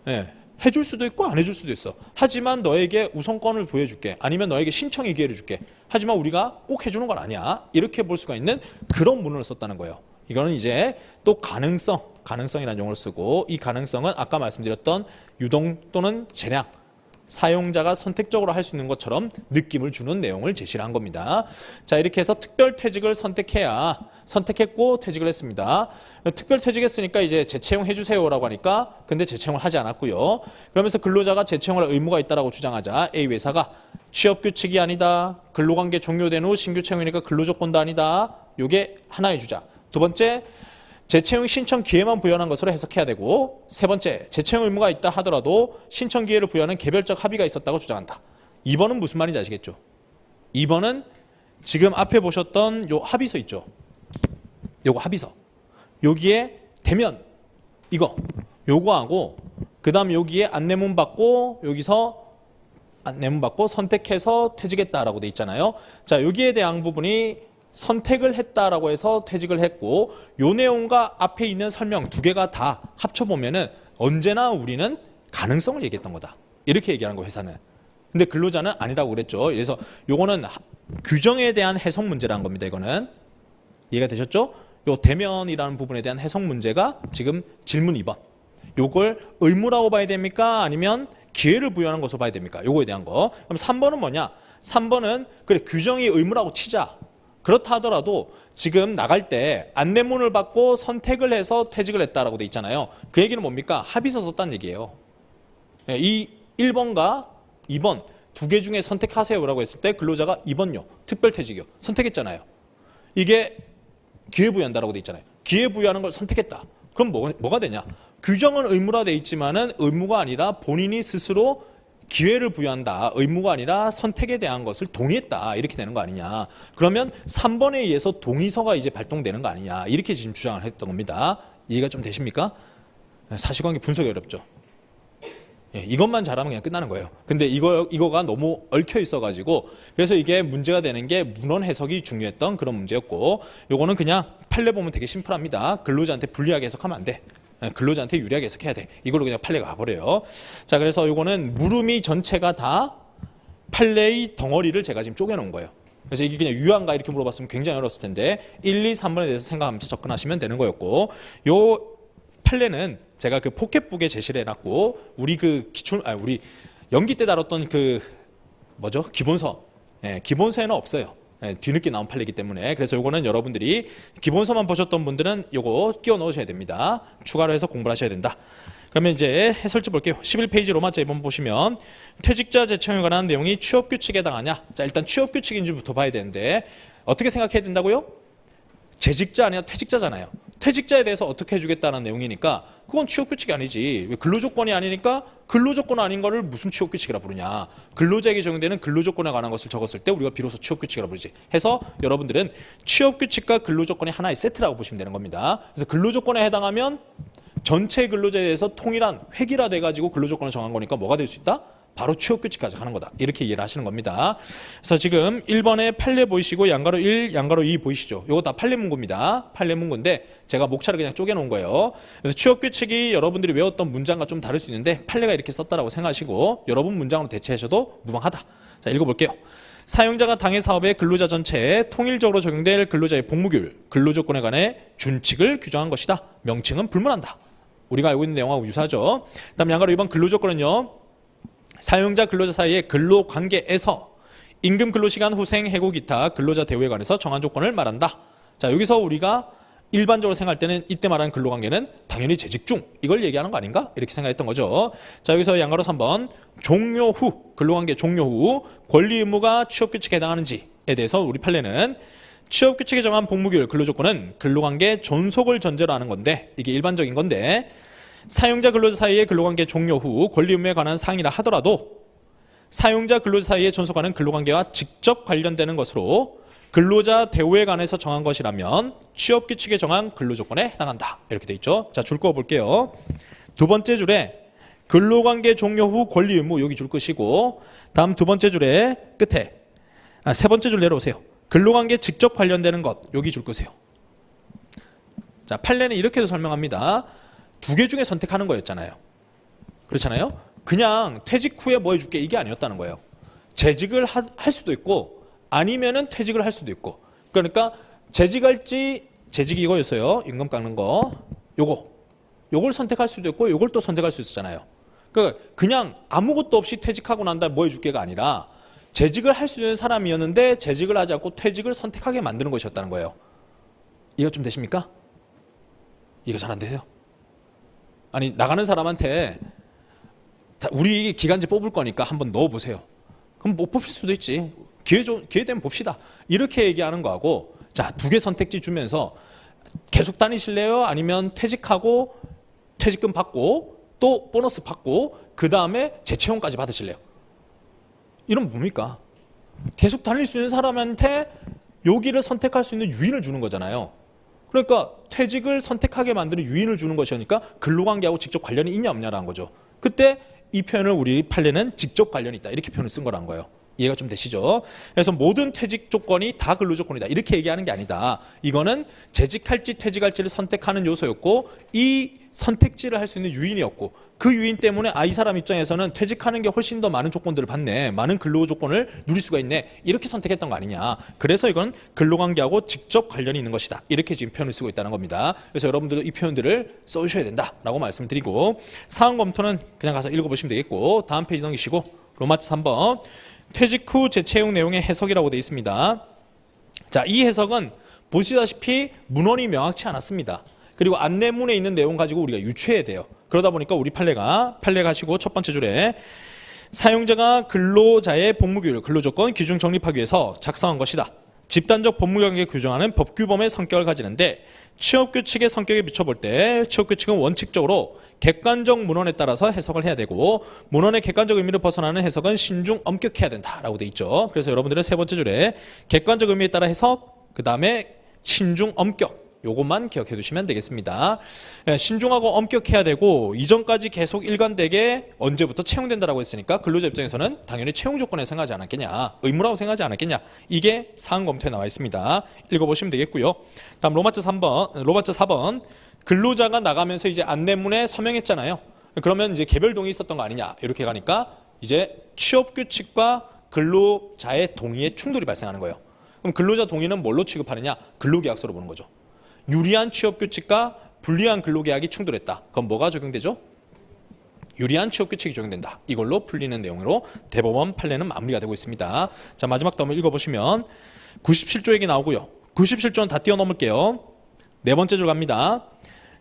네. 해줄 수도 있고 안 해줄 수도 있어. 하지만 너에게 우선권을 부여해줄게. 아니면 너에게 신청의 기회를 줄게. 하지만 우리가 꼭 해주는 건 아니야. 이렇게 볼 수가 있는 그런 문을 썼다는 거예요. 이거는 이제 또 가능성이라는 용어를 쓰고 이 가능성은 아까 말씀드렸던 유동 또는 재량, 사용자가 선택적으로 할 수 있는 것처럼 느낌을 주는 내용을 제시를 한 겁니다. 자, 이렇게 해서 특별퇴직을 선택했고 퇴직을 했습니다. 특별퇴직했으니까 이제 재채용 해주세요라고 하니까 근데 재채용을 하지 않았고요. 그러면서 근로자가 재채용할 의무가 있다라고 주장하자 A 회사가 취업규칙이 아니다. 근로관계 종료된 후 신규 채용이니까 근로조건도 아니다. 요게 하나의 주장. 두 번째, 재채용 신청 기회만 부여한 것으로 해석해야 되고 세 번째, 재채용 의무가 있다 하더라도 신청 기회를 부여하는 개별적 합의가 있었다고 주장한다. 2번은 무슨 말인지 아시겠죠? 2번은 지금 앞에 보셨던 요 합의서 있죠? 요거 합의서. 여기에 대면 요거하고 그 다음 여기에 안내문 받고 여기서 안내문 받고 선택해서 퇴직했다라고 돼 있잖아요. 자, 여기에 대한 부분이 선택을 했다라고 해서 퇴직을 했고 요 내용과 앞에 있는 설명 두 개가 다 합쳐보면은 언제나 우리는 가능성을 얘기했던 거다. 이렇게 얘기하는 거 회사는. 근데 근로자는 아니라고 그랬죠. 그래서 요거는 규정에 대한 해석 문제라는 겁니다. 이거는. 이해가 되셨죠? 요 대면이라는 부분에 대한 해석 문제가 지금 질문 2번. 요걸 의무라고 봐야 됩니까? 아니면 기회를 부여하는 것으로 봐야 됩니까? 요거에 대한 거. 그럼 3번은 뭐냐? 3번은 그래 규정이 의무라고 치자. 그렇다 하더라도 지금 나갈 때 안내문을 받고 선택을 해서 퇴직을 했다라고 돼 있잖아요. 그 얘기는 뭡니까? 합의서 썼다는 얘기예요. 이 1번과 2번 두 개 중에 선택하세요라고 했을 때 근로자가 2번요. 특별퇴직이요. 선택했잖아요. 이게 기회부여한다라고 돼 있잖아요. 기회부여하는 걸 선택했다. 그럼 뭐가 되냐? 규정은 의무라 돼 있지만은 의무가 아니라 본인이 스스로 기회를 부여한다. 의무가 아니라 선택에 대한 것을 동의했다. 이렇게 되는 거 아니냐. 그러면 3번에 의해서 동의서가 이제 발동되는 거 아니냐. 이렇게 지금 주장을 했던 겁니다. 이해가 좀 되십니까? 사실관계 분석이 어렵죠. 예, 이것만 잘하면 그냥 끝나는 거예요. 근데 이거가 너무 얽혀 있어가지고 그래서 이게 문제가 되는 게 문헌 해석이 중요했던 그런 문제였고 요거는 그냥 판례 보면 되게 심플합니다. 근로자한테 불리하게 해석하면 안 돼. 근로자한테 유리하게 해석해야 돼. 이걸로 그냥 판례가 가버려요. 자, 그래서 요거는 물음이 전체가 다 판례의 덩어리를 제가 지금 쪼개놓은 거예요. 그래서 이게 그냥 유효한가 이렇게 물어봤으면 굉장히 어려웠을 텐데 1, 2, 3번에 대해서 생각하면서 접근하시면 되는 거였고 요 판례는 제가 그 포켓북에 제시를 해놨고 우리 우리 연기 때 다뤘던 그 뭐죠? 기본서. 예, 기본서에는 없어요. 예, 뒤늦게 나온 판례이기 때문에 그래서 요거는 여러분들이 기본서만 보셨던 분들은 요거 끼워 넣으셔야 됩니다. 추가로 해서 공부를 하셔야 된다. 그러면 이제 해설지 볼게요. 11페이지 로마자 2번 보시면 퇴직자 재청에 관한 내용이 취업규칙에 해당하냐. 자, 일단 취업규칙인지부터 봐야 되는데 어떻게 생각해야 된다고요? 재직자 아니라 퇴직자잖아요. 퇴직자에 대해서 어떻게 해주겠다는 내용이니까 그건 취업규칙이 아니지. 왜 근로조건이 아니니까 근로조건 아닌 거를 무슨 취업규칙이라 부르냐. 근로자에게 적용되는 근로조건에 관한 것을 적었을 때 우리가 비로소 취업규칙이라 부르지. 해서 여러분들은 취업규칙과 근로조건이 하나의 세트라고 보시면 되는 겁니다. 그래서 근로조건에 해당하면 전체 근로자에 대해서 통일한 획일화돼가지고 근로조건을 정한 거니까 뭐가 될 수 있다? 바로 취업규칙까지 가는 거다. 이렇게 이해를 하시는 겁니다. 그래서 지금 1번에 판례 보이시고 양가로 1, 양가로 2 보이시죠? 이거 다 판례 문구입니다. 판례 문구인데 제가 목차를 그냥 쪼개놓은 거예요. 그래서 취업규칙이 여러분들이 외웠던 문장과 좀 다를 수 있는데 판례가 이렇게 썼다라고 생각하시고 여러분 문장으로 대체하셔도 무방하다. 자, 읽어볼게요. 사용자가 당해 사업의 근로자 전체에 통일적으로 적용될 근로자의 복무규율, 근로조건에 관해 준칙을 규정한 것이다. 명칭은 불문한다. 우리가 알고 있는 내용하고 유사하죠. 다음 양가로 2번 근로조건은요. 사용자 근로자 사이의 근로관계에서 임금 근로시간 후생 해고 기타 근로자 대우에 관해서 정한 조건을 말한다. 자, 여기서 우리가 일반적으로 생각할 때는 이때 말하는 근로관계는 당연히 재직 중 이걸 얘기하는 거 아닌가? 이렇게 생각했던 거죠. 자, 여기서 양가로 3번 종료 후 근로관계 종료 후 권리 의무가 취업규칙에 해당하는지에 대해서 우리 판례는 취업규칙에 정한 복무규율 근로조건은 근로관계 존속을 전제로 하는 건데 이게 일반적인 건데 사용자 근로자 사이의 근로관계 종료 후 권리 의무에 관한 사항이라 하더라도 사용자 근로자 사이의 존속하는 근로관계와 직접 관련되는 것으로 근로자 대우에 관해서 정한 것이라면 취업규칙에 정한 근로조건에 해당한다. 이렇게 돼 있죠. 자, 줄 거 볼게요. 두 번째 줄에 근로관계 종료 후 권리 의무 여기 줄 것이고 다음 두 번째 줄에 끝에 세 번째 줄 내려오세요. 근로관계 직접 관련되는 것 여기 줄 거세요. 자, 판례는 이렇게도 설명합니다. 두 개 중에 선택하는 거였잖아요. 그렇잖아요. 그냥 퇴직 후에 뭐 해줄게 이게 아니었다는 거예요. 재직을 할 수도 있고 아니면은 퇴직을 할 수도 있고. 그러니까 재직할지 재직이 이거였어요. 임금 깎는 거. 요걸 선택할 수도 있고 요걸 또 선택할 수 있었잖아요. 그러니까 그냥 아무것도 없이 퇴직하고 난 다음에 뭐 해줄게가 아니라 재직을 할 수 있는 사람이었는데 재직을 하지 않고 퇴직을 선택하게 만드는 것이었다는 거예요. 이해가 좀 되십니까? 이해가 잘 안 되세요? 아니 나가는 사람한테 우리 기간제 뽑을 거니까 한번 넣어보세요. 그럼 못 뽑힐 수도 있지. 기회 되면 봅시다. 이렇게 얘기하는 거하고 자, 두 개 선택지 주면서 계속 다니실래요? 아니면 퇴직하고 퇴직금 받고 또 보너스 받고 그 다음에 재채용까지 받으실래요? 이러면 뭡니까? 계속 다닐 수 있는 사람한테 여기를 선택할 수 있는 유인을 주는 거잖아요. 그러니까 퇴직을 선택하게 만드는 유인을 주는 것이니까 근로관계하고 직접 관련이 있냐 없냐라는 거죠. 그때 이 표현을 우리 판례는 직접 관련이 있다 이렇게 표현을 쓴 거란 거예요. 이해가 좀 되시죠? 그래서 모든 퇴직 조건이 다 근로조건이다 이렇게 얘기하는 게 아니다. 이거는 재직할지 퇴직할지를 선택하는 요소였고 이 선택지를 할 수 있는 유인이었고 그 유인 때문에 이 사람 입장에서는 퇴직하는 게 훨씬 더 많은 조건들을 받네. 많은 근로조건을 누릴 수가 있네. 이렇게 선택했던 거 아니냐. 그래서 이건 근로관계하고 직접 관련이 있는 것이다. 이렇게 지금 표현을 쓰고 있다는 겁니다. 그래서 여러분들도 이 표현들을 써주셔야 된다라고 말씀드리고 사항 검토는 그냥 가서 읽어보시면 되겠고 다음 페이지 넘기시고 로마츠 3번 퇴직 후 재채용 내용의 해석이라고 되어 있습니다. 자, 이 해석은 보시다시피 문헌이 명확치 않았습니다. 그리고 안내문에 있는 내용 가지고 우리가 유추해야 돼요. 그러다 보니까 우리 판례 가시고 첫 번째 줄에 사용자가 근로자의 복무규율, 근로조건, 기준 정립하기 위해서 작성한 것이다. 집단적 법무관계 규정하는 법규범의 성격을 가지는데 취업규칙의 성격에 비춰볼 때 취업규칙은 원칙적으로 객관적 문헌에 따라서 해석을 해야 되고 문헌의 객관적 의미를 벗어나는 해석은 신중 엄격해야 된다라고 돼 있죠. 그래서 여러분들은 세 번째 줄에 객관적 의미에 따라 해석, 그 다음에 신중 엄격 요것만 기억해 두시면 되겠습니다. 신중하고 엄격해야 되고 이전까지 계속 일관되게 언제부터 채용된다라고 했으니까 근로자 입장에서는 당연히 채용 조건에 생각하지 않았겠냐, 의무라고 생각하지 않았겠냐, 이게 사항 검토에 나와 있습니다. 읽어보시면 되겠고요. 다음 로마츠 4번 근로자가 나가면서 이제 안내문에 서명했잖아요. 그러면 이제 개별 동의 있었던 거 아니냐 이렇게 가니까 이제 취업 규칙과 근로자의 동의에 충돌이 발생하는 거예요. 그럼 근로자 동의는 뭘로 취급하느냐? 근로계약서로 보는 거죠. 유리한 취업규칙과 불리한 근로계약이 충돌했다. 그럼 뭐가 적용되죠? 유리한 취업규칙이 적용된다. 이걸로 풀리는 내용으로 대법원 판례는 마무리가 되고 있습니다. 자, 마지막 더 한번 읽어보시면 97조 얘기 나오고요. 97조는 다 뛰어넘을게요. 네 번째 줄 갑니다.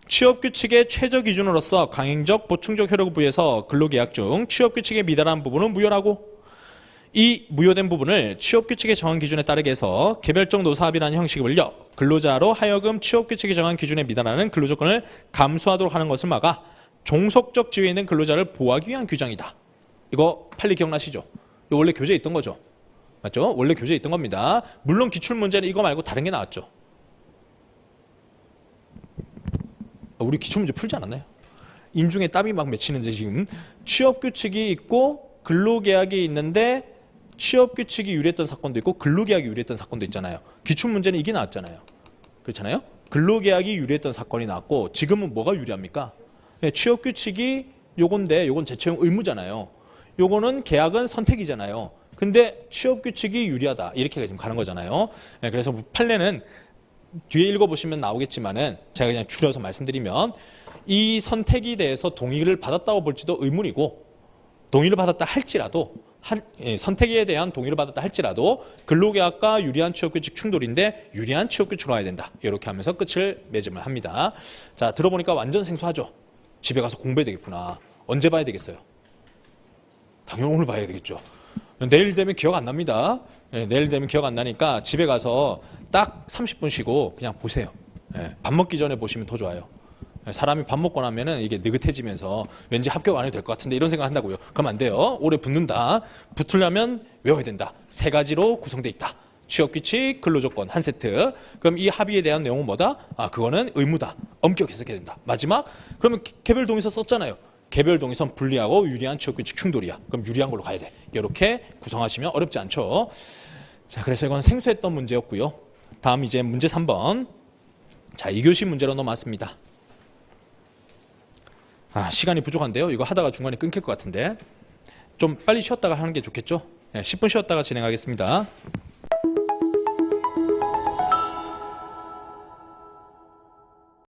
취업규칙의 최저 기준으로서 강행적, 보충적 효력을 부여해서 근로계약 중 취업규칙에 미달한 부분은 무효라고 이 무효된 부분을 취업규칙의 정한 기준에 따르게 해서 개별적 노사합의라는 형식을 불려 근로자로 하여금 취업규칙이 정한 기준에 미달하는 근로조건을 감수하도록 하는 것을 막아 종속적 지위에 있는 근로자를 보호하기 위한 규정이다. 이거 판례 기억나시죠? 이거 원래 교재에 있던 거죠. 맞죠? 원래 교재에 있던 겁니다. 물론 기출문제는 이거 말고 다른 게 나왔죠. 우리 기출문제 풀지 않았나요? 인중에 땀이 막 맺히는데 지금 취업규칙이 있고 근로계약이 있는데 취업규칙이 유리했던 사건도 있고 근로계약이 유리했던 사건도 있잖아요. 기출문제는 이게 나왔잖아요. 그렇잖아요. 근로계약이 유리했던 사건이 나왔고 지금은 뭐가 유리합니까? 네, 취업규칙이 요건데 요건 재채용 의무잖아요. 요거는 계약은 선택이잖아요. 근데 취업규칙이 유리하다 이렇게 지금 가는 거잖아요. 네, 그래서 판례는 뒤에 읽어보시면 나오겠지만은 제가 그냥 줄여서 말씀드리면 이 선택에 대해서 동의를 받았다고 볼지도 의문이고 동의를 받았다 할지라도 선택에 대한 동의를 받았다 할지라도 근로계약과 유리한 취업규칙 충돌인데 유리한 취업규칙으로 가야 된다. 이렇게 하면서 끝을 맺음을 합니다. 자, 들어보니까 완전 생소하죠. 집에 가서 공부해야 되겠구나. 언제 봐야 되겠어요? 당연히 오늘 봐야 되겠죠. 내일 되면 기억 안 납니다. 내일 되면 기억 안 나니까 집에 가서 딱 30분 쉬고 그냥 보세요. 밥 먹기 전에 보시면 더 좋아요. 사람이 밥 먹고 나면은 이게 느긋해지면서 왠지 합격 안 해도 될 것 같은데 이런 생각 한다고요. 그럼 안 돼요. 오래 붙는다. 붙으려면 외워야 된다. 3가지로 구성되어 있다. 취업규칙, 근로조건 한 세트. 그럼 이 합의에 대한 내용은 뭐다? 그거는 의무다. 엄격 해석해야 된다. 마지막, 그러면 개별 동의서 썼잖아요. 개별 동의선 불리하고 유리한 취업규칙 충돌이야. 그럼 유리한 걸로 가야 돼. 이렇게 구성하시면 어렵지 않죠. 자, 그래서 이건 생소했던 문제였고요. 다음 이제 문제 3번. 자, 2교시 문제로 넘어왔습니다. 시간이 부족한데요. 이거 하다가 중간에 끊길 것 같은데 좀 빨리 쉬었다가 하는 게 좋겠죠. 10분 쉬었다가 진행하겠습니다.